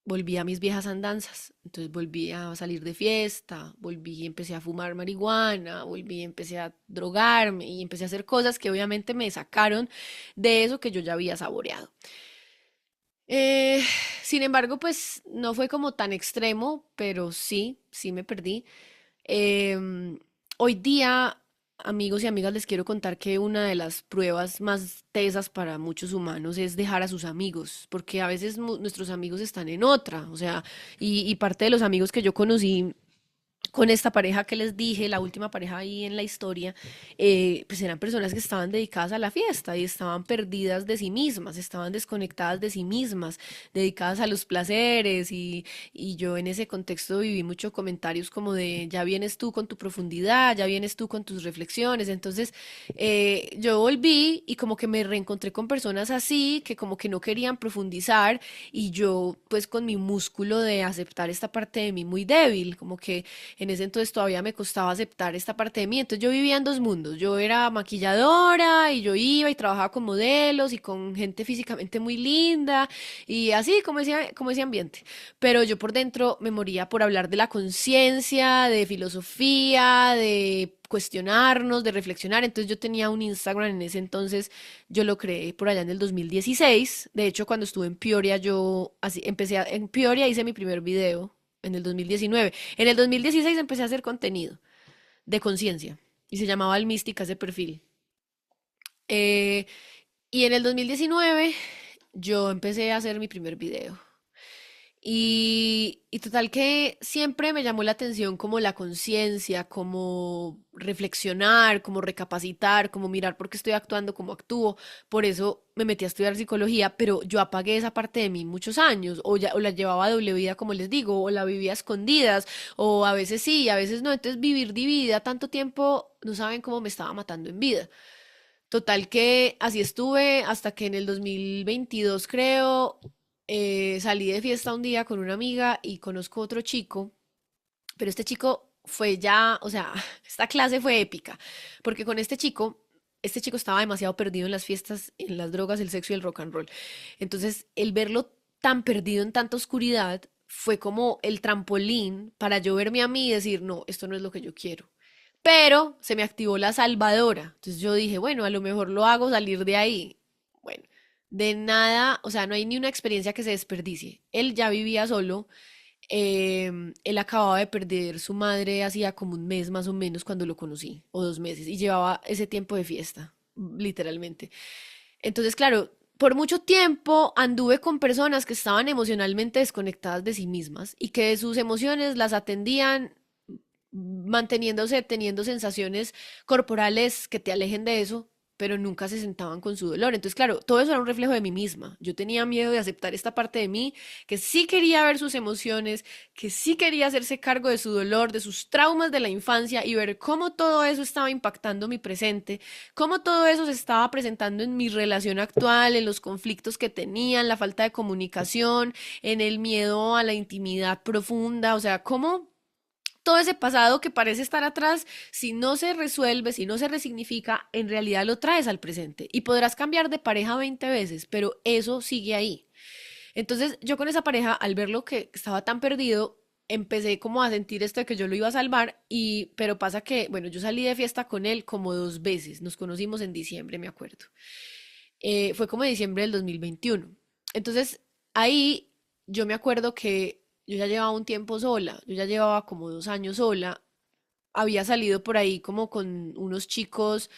volví a mis viejas andanzas. Entonces volví a salir de fiesta, volví, empecé a fumar marihuana, volví, empecé a drogarme y empecé a hacer cosas que obviamente me sacaron de eso que yo ya había saboreado. Eh, Sin embargo, pues no fue como tan extremo, pero sí, sí me perdí. Em, Hoy día, amigos y amigas, les quiero contar que una de las pruebas más tesas para muchos humanos es dejar a sus amigos, porque a veces nuestros amigos están en otra, o sea, y parte de los amigos que yo conocí con esta pareja que les dije, la última pareja ahí en la historia, pues eran personas que estaban dedicadas a la fiesta y estaban perdidas de sí mismas, estaban desconectadas de sí mismas, dedicadas a los placeres y yo en ese contexto viví muchos comentarios como de, ya vienes tú con tu profundidad, ya vienes tú con tus reflexiones, entonces yo volví y como que me reencontré con personas así, que como que no querían profundizar y yo pues con mi músculo de aceptar esta parte de mí muy débil, como que en ese entonces todavía me costaba aceptar esta parte de mí. Entonces yo vivía en dos mundos. Yo era maquilladora y yo iba y trabajaba con modelos y con gente físicamente muy linda y así como ese ambiente. Pero yo por dentro me moría por hablar de la conciencia, de filosofía, de cuestionarnos, de reflexionar. Entonces yo tenía un Instagram en ese entonces, yo lo creé por allá en el 2016. De hecho, cuando estuve en Peoria, yo así empecé en Peoria hice mi primer video en el 2019. En el 2016 empecé a hacer contenido de conciencia y se llamaba El Mística ese perfil. Eh, y en el 2019 yo empecé a hacer mi primer video. Y total que siempre me llamó la atención como la conciencia, como reflexionar, como recapacitar, como mirar por qué estoy actuando como actúo. Por eso me metí a estudiar psicología, pero yo apagué esa parte de mí muchos años, o la llevaba a doble vida, como les digo, o la vivía a escondidas, o a veces sí, a veces no. Entonces vivir dividida tanto tiempo, no saben cómo me estaba matando en vida. Total que así estuve hasta que en el 2022 creo, salí de fiesta un día con una amiga y conozco otro chico, pero este chico fue ya, o sea, esta clase fue épica, porque con este chico estaba demasiado perdido en las fiestas, en las drogas, el sexo y el rock and roll. Entonces, el verlo tan perdido en tanta oscuridad fue como el trampolín para yo verme a mí y decir, no, esto no es lo que yo quiero. Pero se me activó la salvadora. Entonces yo dije, bueno, a lo mejor lo hago salir de ahí. Bueno, de nada, o sea, no hay ni una experiencia que se desperdicie. Él ya vivía solo. Él acababa de perder su madre hacía como un mes más o menos cuando lo conocí, o 2 meses, y llevaba ese tiempo de fiesta, literalmente. Entonces, claro, por mucho tiempo anduve con personas que estaban emocionalmente desconectadas de sí mismas y que de sus emociones las atendían manteniéndose, teniendo sensaciones corporales que te alejen de eso, pero nunca se sentaban con su dolor. Entonces, claro, todo eso era un reflejo de mí misma. Yo tenía miedo de aceptar esta parte de mí, que sí quería ver sus emociones, que sí quería hacerse cargo de su dolor, de sus traumas de la infancia y ver cómo todo eso estaba impactando mi presente, cómo todo eso se estaba presentando en mi relación actual, en los conflictos que tenía, en la falta de comunicación, en el miedo a la intimidad profunda, o sea, cómo todo ese pasado que parece estar atrás, si no se resuelve, si no se resignifica, en realidad lo traes al presente. Y podrás cambiar de pareja 20 veces, pero eso sigue ahí. Entonces yo con esa pareja, al verlo que estaba tan perdido, empecé como a sentir esto de que yo lo iba a salvar, pero pasa que, bueno, yo salí de fiesta con él como 2 veces, nos conocimos en diciembre, me acuerdo. Fue como diciembre del 2021. Entonces ahí yo me acuerdo que yo ya llevaba un tiempo sola, yo ya llevaba como 2 años sola, había salido por ahí como con unos chicos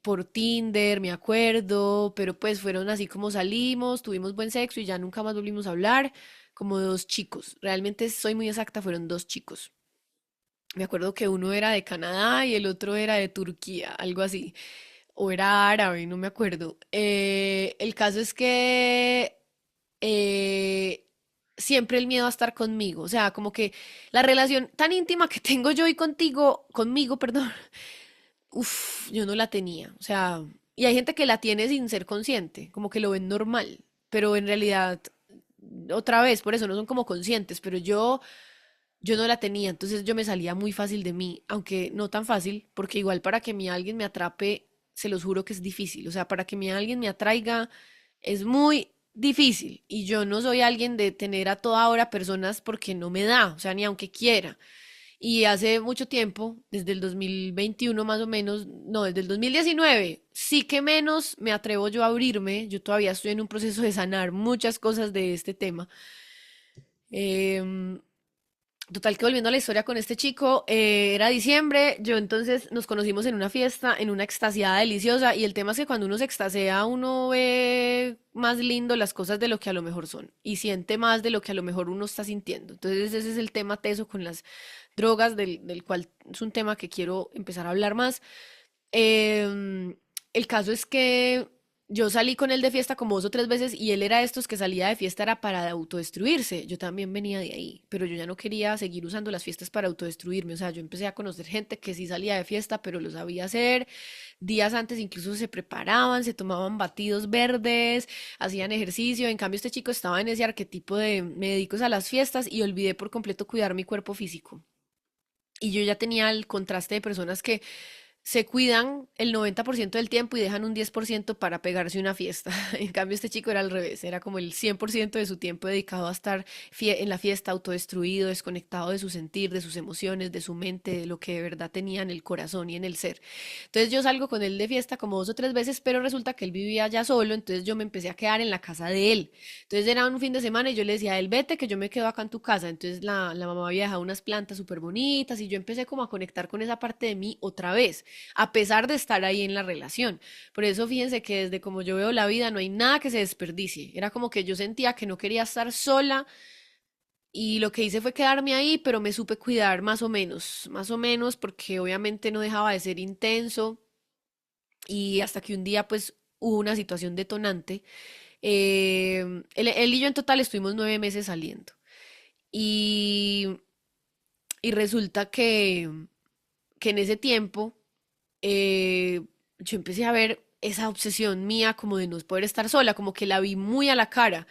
por Tinder, me acuerdo, pero pues fueron así como salimos, tuvimos buen sexo y ya nunca más volvimos a hablar, como dos chicos, realmente soy muy exacta, fueron dos chicos. Me acuerdo que uno era de Canadá y el otro era de Turquía, algo así, o era árabe, no me acuerdo. El caso es que eh, siempre el miedo a estar conmigo, o sea, como que la relación tan íntima que tengo yo y contigo, conmigo, perdón, yo no la tenía, o sea, Y hay gente que la tiene sin ser consciente, como que lo ven normal, pero en realidad, otra vez, por eso no son como conscientes, pero yo no la tenía, entonces yo me salía muy fácil de mí, aunque no tan fácil, porque igual para que mi alguien me atrape, se los juro que es difícil, o sea, para que mi alguien me atraiga es muy difícil y yo no soy alguien de tener a toda hora personas porque no me da, o sea, ni aunque quiera. Y hace mucho tiempo, desde el 2021 más o menos, no, desde el 2019, sí que menos me atrevo yo a abrirme. Yo todavía estoy en un proceso de sanar muchas cosas de este tema. Em, Total que volviendo a la historia con este chico, era diciembre, yo entonces nos conocimos en una fiesta, en una extasiada deliciosa, y el tema es que cuando uno se extasia, uno ve más lindo las cosas de lo que a lo mejor son, y siente más de lo que a lo mejor uno está sintiendo. Entonces ese es el tema teso con las drogas, del cual es un tema que quiero empezar a hablar más. Em, el caso es que yo salí con él de fiesta como 2 o 3 veces y él era de estos que salía de fiesta era para autodestruirse. Yo también venía de ahí, pero yo ya no quería seguir usando las fiestas para autodestruirme. O sea, yo empecé a conocer gente que sí salía de fiesta, pero lo sabía hacer. Días antes incluso se preparaban, se tomaban batidos verdes, hacían ejercicio. En cambio, este chico estaba en ese arquetipo de me dedico a las fiestas y olvidé por completo cuidar mi cuerpo físico. Y yo ya tenía el contraste de personas que se cuidan el 90% del tiempo y dejan un 10% para pegarse una fiesta. En cambio, este chico era al revés, era como el 100% de su tiempo dedicado a estar en la fiesta, autodestruido, desconectado de su sentir, de sus emociones, de su mente, de lo que de verdad tenía en el corazón y en el ser. Entonces yo salgo con él de fiesta como 2 o 3 veces, pero resulta que él vivía ya solo, entonces yo me empecé a quedar en la casa de él. Entonces era un fin de semana y yo le decía a él, vete que yo me quedo acá en tu casa. Entonces la mamá había dejado unas plantas súper bonitas y yo empecé como a conectar con esa parte de mí otra vez a pesar de estar ahí en la relación. Por eso fíjense que desde como yo veo la vida no hay nada que se desperdicie. Era como que yo sentía que no quería estar sola y lo que hice fue quedarme ahí, pero me supe cuidar más o menos, porque obviamente no dejaba de ser intenso y hasta que un día pues hubo una situación detonante. Él y yo en total estuvimos 9 meses saliendo y, y resulta que en ese tiempo yo empecé a ver esa obsesión mía como de no poder estar sola, como que la vi muy a la cara.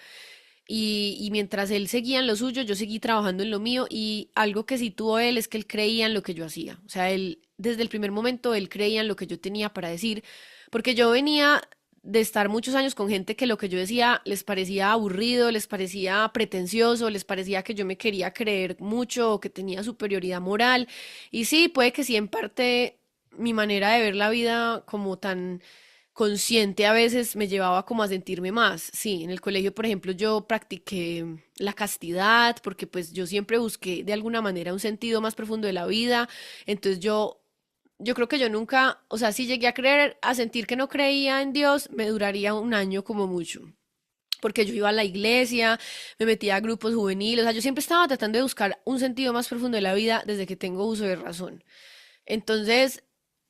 Y mientras él seguía en lo suyo, yo seguí trabajando en lo mío y algo que sí tuvo él es que él creía en lo que yo hacía. O sea, él, desde el primer momento, él creía en lo que yo tenía para decir, porque yo venía de estar muchos años con gente que lo que yo decía les parecía aburrido, les parecía pretencioso, les parecía que yo me quería creer mucho o que tenía superioridad moral. Y sí, puede que sí, en parte mi manera de ver la vida como tan consciente a veces me llevaba como a sentirme más. Sí, en el colegio, por ejemplo, yo practiqué la castidad porque pues yo siempre busqué de alguna manera un sentido más profundo de la vida. Entonces yo creo que yo nunca, o sea, si llegué a creer, a sentir que no creía en Dios, me duraría un año como mucho. Porque yo iba a la iglesia, me metía a grupos juveniles, o sea, yo siempre estaba tratando de buscar un sentido más profundo de la vida desde que tengo uso de razón. Entonces,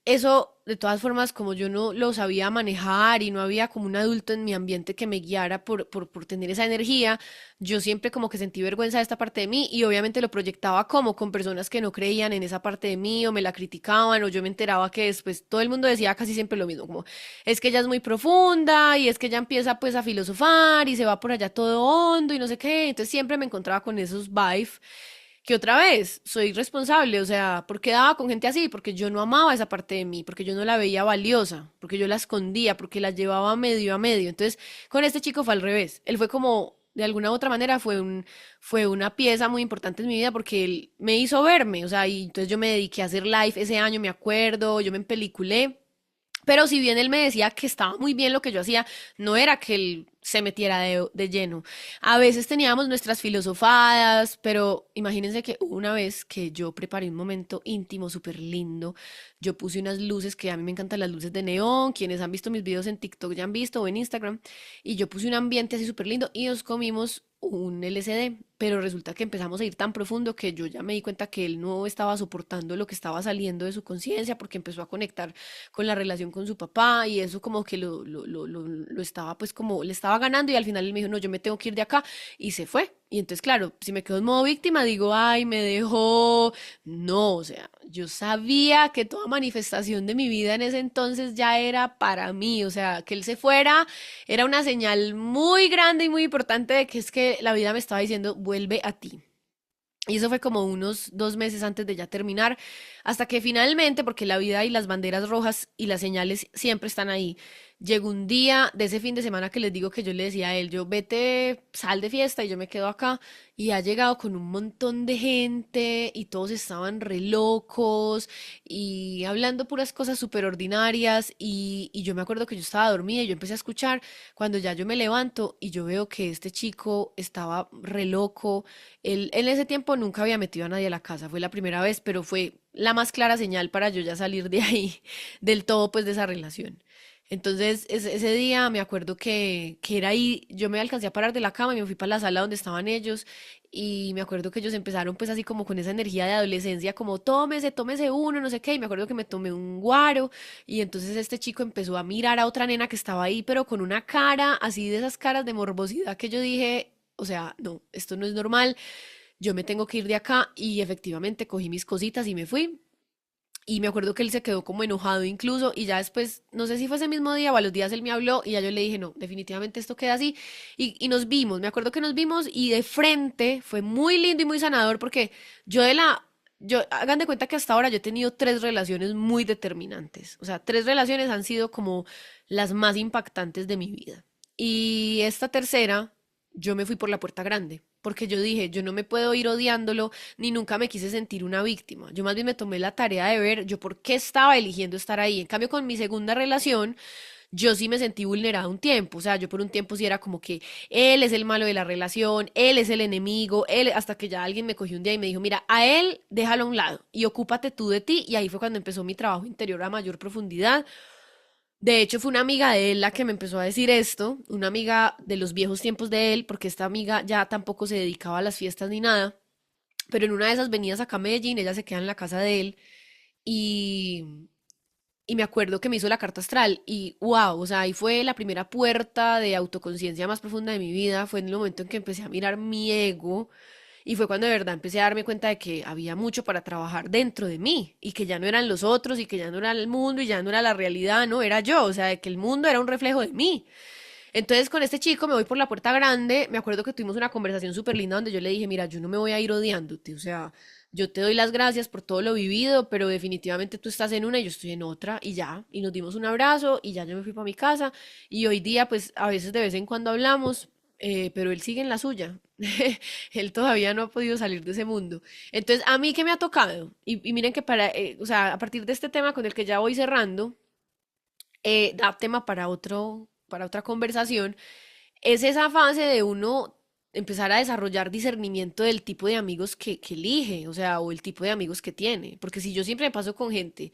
eso, de todas formas, como yo no lo sabía manejar y no había como un adulto en mi ambiente que me guiara por tener esa energía, yo siempre como que sentí vergüenza de esta parte de mí y obviamente lo proyectaba como con personas que no creían en esa parte de mí o me la criticaban o yo me enteraba que después todo el mundo decía casi siempre lo mismo, como es que ella es muy profunda y es que ella empieza pues a filosofar y se va por allá todo hondo y no sé qué, entonces siempre me encontraba con esos vibes que otra vez soy responsable, o sea, ¿por qué daba con gente así? Porque yo no amaba esa parte de mí, porque yo no la veía valiosa, porque yo la escondía, porque la llevaba medio a medio. Entonces, con este chico fue al revés. Él fue como, de alguna u otra manera, fue una pieza muy importante en mi vida porque él me hizo verme, o sea, y entonces yo me dediqué a hacer live ese año, me acuerdo, yo me empeliculé. Pero si bien él me decía que estaba muy bien lo que yo hacía, no era que él se metiera de lleno. A veces teníamos nuestras filosofadas, pero imagínense que hubo una vez que yo preparé un momento íntimo súper lindo. Yo puse unas luces que a mí me encantan las luces de neón. Quienes han visto mis videos en TikTok ya han visto o en Instagram. Y yo puse un ambiente así súper lindo y nos comimos un LSD, pero resulta que empezamos a ir tan profundo que yo ya me di cuenta que él no estaba soportando lo que estaba saliendo de su conciencia porque empezó a conectar con la relación con su papá y eso como que lo estaba pues como le estaba estaba ganando y al final él me dijo, no, yo me tengo que ir de acá y se fue. Y entonces, claro, si me quedo en modo víctima, digo, ay, me dejó. No, o sea, yo sabía que toda manifestación de mi vida en ese entonces ya era para mí, o sea, que él se fuera era una señal muy grande y muy importante de que es que la vida me estaba diciendo, vuelve a ti. Y eso fue como unos 2 meses antes de ya terminar, hasta que finalmente, porque la vida y las banderas rojas y las señales siempre están ahí, llegó un día de ese fin de semana que les digo que yo le decía a él, yo vete, sal de fiesta y yo me quedo acá, y ha llegado con un montón de gente y todos estaban re locos y hablando puras cosas súper ordinarias y yo me acuerdo que yo estaba dormida y yo empecé a escuchar cuando ya yo me levanto y yo veo que este chico estaba re loco. Él en ese tiempo nunca había metido a nadie a la casa, fue la primera vez, pero fue la más clara señal para yo ya salir de ahí, del todo, pues de esa relación. Entonces, ese día me acuerdo que era ahí, yo me alcancé a parar de la cama y me fui para la sala donde estaban ellos y me acuerdo que ellos empezaron pues así como con esa energía de adolescencia, como tómese, tómese uno, no sé qué, y me acuerdo que me tomé un guaro y entonces este chico empezó a mirar a otra nena que estaba ahí, pero con una cara así de esas caras de morbosidad que yo dije, o sea, no, esto no es normal, yo me tengo que ir de acá y efectivamente cogí mis cositas y me fui. Y me acuerdo que él se quedó como enojado incluso y ya después, no sé si fue ese mismo día o a los días él me habló y ya yo le dije, no, definitivamente esto queda así. Y nos vimos, me acuerdo que nos vimos y de frente fue muy lindo y muy sanador porque yo de la, hagan de cuenta que hasta ahora yo he tenido 3 relaciones muy determinantes. O sea, 3 relaciones han sido como las más impactantes de mi vida. Y esta tercera, yo me fui por la puerta grande. Porque yo dije, yo no me puedo ir odiándolo, ni nunca me quise sentir una víctima. Yo más bien me tomé la tarea de ver yo por qué estaba eligiendo estar ahí. En cambio, con mi segunda relación, yo sí me sentí vulnerada un tiempo. O sea, yo por un tiempo sí era como que él es el malo de la relación, él es el enemigo, él, hasta que ya alguien me cogió un día y me dijo, mira, a él déjalo a un lado y ocúpate tú de ti. Y ahí fue cuando empezó mi trabajo interior a mayor profundidad. De hecho, fue una amiga de él la que me empezó a decir esto, una amiga de los viejos tiempos de él, porque esta amiga ya tampoco se dedicaba a las fiestas ni nada, pero en una de esas venidas acá a Medellín, ella se queda en la casa de él y, y me acuerdo que me hizo la carta astral y wow, o sea, ahí fue la primera puerta de autoconciencia más profunda de mi vida, fue en el momento en que empecé a mirar mi ego y fue cuando de verdad empecé a darme cuenta de que había mucho para trabajar dentro de mí y que ya no eran los otros y que ya no era el mundo y ya no era la realidad, no, era yo, o sea, de que el mundo era un reflejo de mí. Entonces con este chico me voy por la puerta grande, me acuerdo que tuvimos una conversación súper linda donde yo le dije, mira, yo no me voy a ir odiándote, o sea, yo te doy las gracias por todo lo vivido, pero definitivamente tú estás en una y yo estoy en otra y ya, y nos dimos un abrazo y ya yo me fui para mi casa y hoy día pues a veces de vez en cuando hablamos, pero él sigue en la suya. Él todavía no ha podido salir de ese mundo. Entonces, a mí que me ha tocado, y miren que o sea, a partir de este tema con el que ya voy cerrando, da tema para otra conversación, es esa fase de uno empezar a desarrollar discernimiento del tipo de amigos que elige, o sea, o el tipo de amigos que tiene. Porque si yo siempre me paso con gente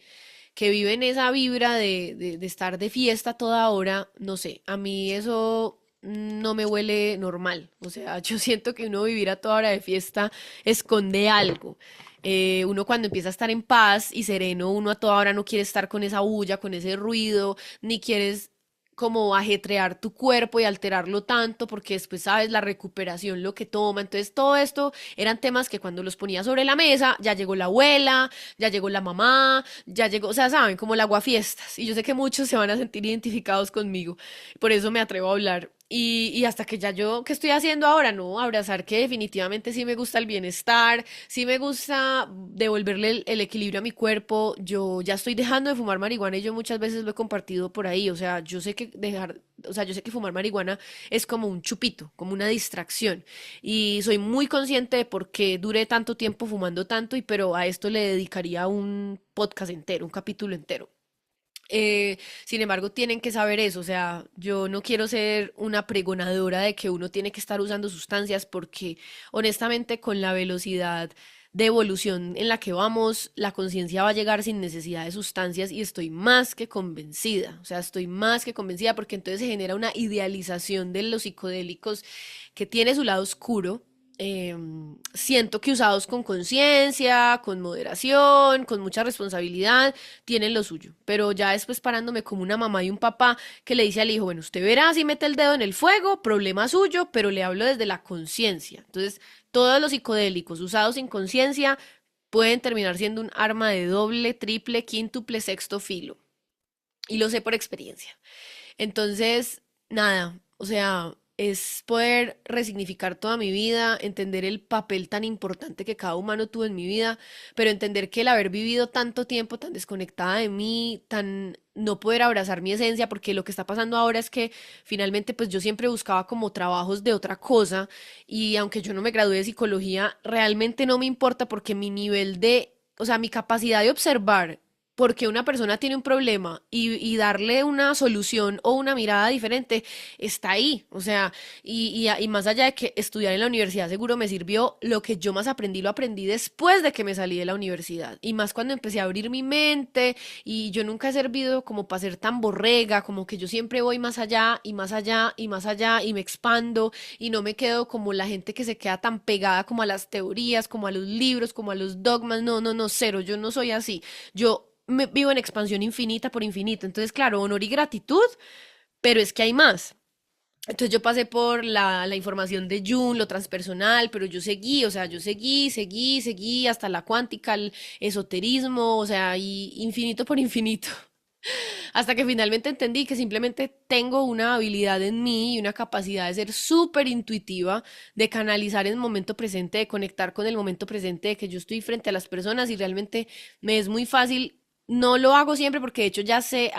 que vive en esa vibra de estar de fiesta toda hora, no sé, a mí eso no me huele normal. O sea, yo siento que uno vivir a toda hora de fiesta esconde algo. Uno cuando empieza a estar en paz y sereno, uno a toda hora no quiere estar con esa bulla, con ese ruido, ni quieres como ajetrear tu cuerpo y alterarlo tanto porque después sabes la recuperación, lo que toma. Entonces todo esto eran temas que cuando los ponía sobre la mesa, ya llegó la abuela, ya llegó la mamá, ya llegó, o sea, saben, como el aguafiestas. Y yo sé que muchos se van a sentir identificados conmigo, por eso me atrevo a hablar. Y hasta que ya yo, ¿qué estoy haciendo ahora? No, abrazar que definitivamente sí me gusta el bienestar, sí me gusta devolverle el equilibrio a mi cuerpo. Yo ya estoy dejando de fumar marihuana y yo muchas veces lo he compartido por ahí. O sea, yo sé que dejar, o sea, yo sé que fumar marihuana es como un chupito, como una distracción. Y soy muy consciente de por qué duré tanto tiempo fumando tanto, y pero a esto le dedicaría un podcast entero, un capítulo entero. Sin embargo, tienen que saber eso, o sea, yo no quiero ser una pregonadora de que uno tiene que estar usando sustancias porque honestamente con la velocidad de evolución en la que vamos, la conciencia va a llegar sin necesidad de sustancias y estoy más que convencida, o sea, estoy más que convencida porque entonces se genera una idealización de los psicodélicos que tiene su lado oscuro, Siento que usados con conciencia, con moderación, con mucha responsabilidad, tienen lo suyo. Pero ya después parándome como una mamá y un papá que le dice al hijo, bueno, usted verá si mete el dedo en el fuego, problema suyo, pero le hablo desde la conciencia. Entonces, todos los psicodélicos usados sin conciencia pueden terminar siendo un arma de doble, triple, quíntuple, sexto filo. Y lo sé por experiencia. Entonces, nada, o sea, es poder resignificar toda mi vida, entender el papel tan importante que cada humano tuvo en mi vida, pero entender que el haber vivido tanto tiempo tan desconectada de mí, tan no poder abrazar mi esencia, porque lo que está pasando ahora es que finalmente pues yo siempre buscaba como trabajos de otra cosa y aunque yo no me gradué de psicología, realmente no me importa porque mi nivel de, o sea, mi capacidad de observar porque una persona tiene un problema y darle una solución o una mirada diferente está ahí. O sea, y más allá de que estudiar en la universidad seguro me sirvió, lo que yo más aprendí lo aprendí después de que me salí de la universidad. Y más cuando empecé a abrir mi mente y yo nunca he servido como para ser tan borrega, como que yo siempre voy más allá y más allá y más allá y me expando y no me quedo como la gente que se queda tan pegada como a las teorías, como a los libros, como a los dogmas. No, no, no, cero, yo no soy así. Yo vivo en expansión infinita por infinito. Entonces, claro, honor y gratitud, pero es que hay más. Entonces yo pasé por la información de Jung, lo transpersonal, pero yo seguí, o sea, yo seguí hasta la cuántica, el esoterismo, o sea, y infinito por infinito. Hasta que finalmente entendí que simplemente tengo una habilidad en mí y una capacidad de ser súper intuitiva, de canalizar el momento presente, de conectar con el momento presente, de que yo estoy frente a las personas y realmente me es muy fácil. No lo hago siempre porque de hecho ya sé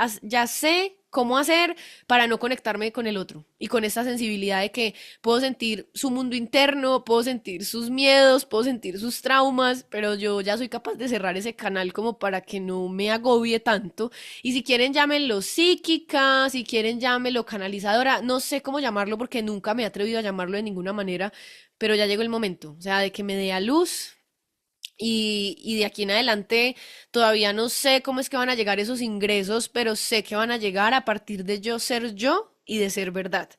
cómo hacer para no conectarme con el otro y con esa sensibilidad de que puedo sentir su mundo interno, puedo sentir sus miedos, puedo sentir sus traumas, pero yo ya soy capaz de cerrar ese canal como para que no me agobie tanto y si quieren llámenlo psíquica, si quieren llámenlo canalizadora, no sé cómo llamarlo porque nunca me he atrevido a llamarlo de ninguna manera, pero ya llegó el momento, o sea, de que me dé a luz y de aquí en adelante todavía no sé cómo es que van a llegar esos ingresos, pero sé que van a llegar a partir de yo ser yo y de ser verdad.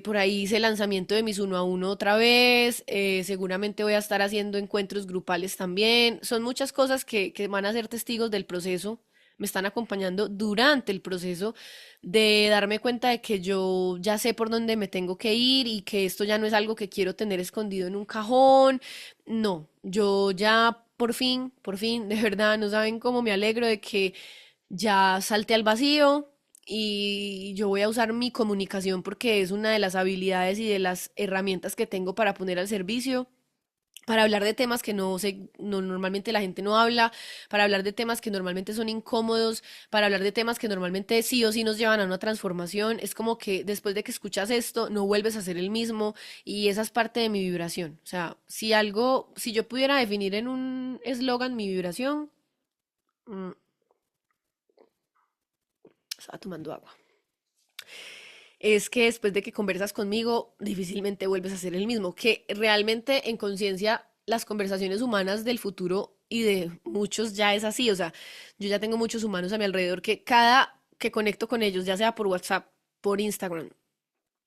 Por ahí hice el lanzamiento de mis uno a uno otra vez. Seguramente voy a estar haciendo encuentros grupales también. Son muchas cosas que van a ser testigos del proceso. Me están acompañando durante el proceso de darme cuenta de que yo ya sé por dónde me tengo que ir y que esto ya no es algo que quiero tener escondido en un cajón. No, yo ya por fin, de verdad, no saben cómo me alegro de que ya salté al vacío y yo voy a usar mi comunicación porque es una de las habilidades y de las herramientas que tengo para poner al servicio, para hablar de temas que normalmente la gente no habla, para hablar de temas que normalmente son incómodos, para hablar de temas que normalmente sí o sí nos llevan a una transformación. Es como que después de que escuchas esto, no vuelves a ser el mismo y esa es parte de mi vibración. O sea, si yo pudiera definir en un eslogan mi vibración, mm, estaba tomando agua. Es que después de que conversas conmigo, difícilmente vuelves a ser el mismo, que realmente en conciencia las conversaciones humanas del futuro y de muchos ya es así, o sea, yo ya tengo muchos humanos a mi alrededor que cada que conecto con ellos, ya sea por WhatsApp, por Instagram,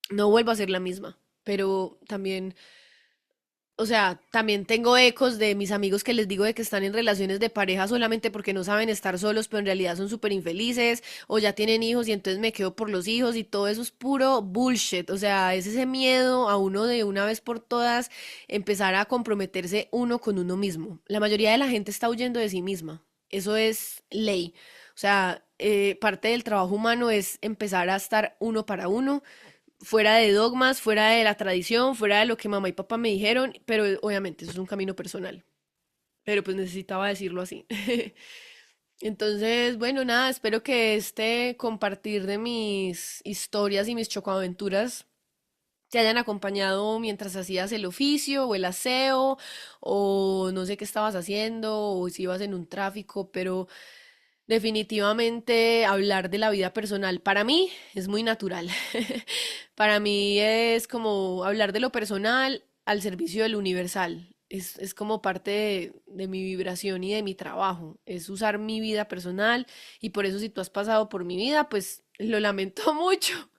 no vuelvo a ser la misma, pero también o sea, también tengo ecos de mis amigos que les digo de que están en relaciones de pareja solamente porque no saben estar solos, pero en realidad son súper infelices, o ya tienen hijos y entonces me quedo por los hijos y todo eso es puro bullshit. O sea, es ese miedo a uno de una vez por todas empezar a comprometerse uno con uno mismo. La mayoría de la gente está huyendo de sí misma. Eso es ley. O sea, parte del trabajo humano es empezar a estar uno para uno fuera de dogmas, fuera de la tradición, fuera de lo que mamá y papá me dijeron, pero obviamente eso es un camino personal, pero pues necesitaba decirlo así. Entonces, bueno, nada, espero que este compartir de mis historias y mis chocoaventuras te hayan acompañado mientras hacías el oficio o el aseo o no sé qué estabas haciendo o si ibas en un tráfico, pero definitivamente hablar de la vida personal para mí es muy natural. Para mí es como hablar de lo personal al servicio del universal. es como parte de mi vibración y de mi trabajo, es usar mi vida personal y por eso si tú has pasado por mi vida, pues lo lamento mucho.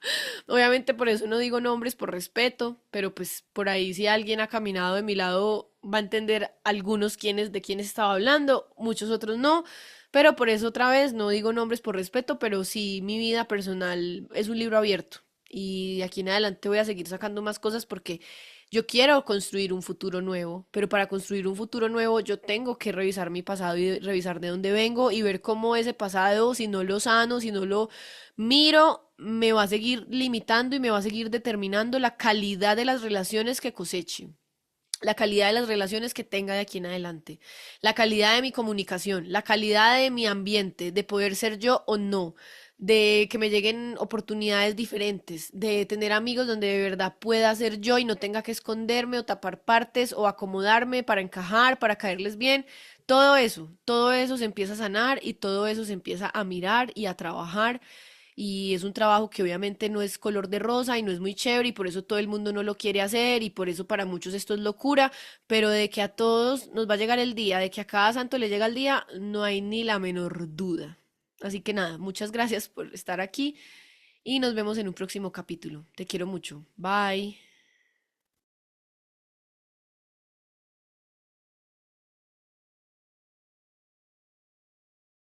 Obviamente por eso no digo nombres por respeto, pero pues por ahí si alguien ha caminado de mi lado va a entender algunos quiénes de quiénes estaba hablando, muchos otros no, pero por eso otra vez no digo nombres por respeto, pero sí mi vida personal es un libro abierto y de aquí en adelante voy a seguir sacando más cosas porque yo quiero construir un futuro nuevo, pero para construir un futuro nuevo yo tengo que revisar mi pasado y revisar de dónde vengo y ver cómo ese pasado, si no lo sano, si no lo miro, me va a seguir limitando y me va a seguir determinando la calidad de las relaciones que coseche, la calidad de las relaciones que tenga de aquí en adelante, la calidad de mi comunicación, la calidad de mi ambiente, de poder ser yo o no, de que me lleguen oportunidades diferentes, de tener amigos donde de verdad pueda ser yo y no tenga que esconderme o tapar partes o acomodarme para encajar, para caerles bien. Todo eso se empieza a sanar y todo eso se empieza a mirar y a trabajar y es un trabajo que obviamente no es color de rosa y no es muy chévere y por eso todo el mundo no lo quiere hacer y por eso para muchos esto es locura, pero de que a todos nos va a llegar el día, de que a cada santo le llega el día, no hay ni la menor duda. Así que nada, muchas gracias por estar aquí y nos vemos en un próximo capítulo. Te quiero mucho. Bye.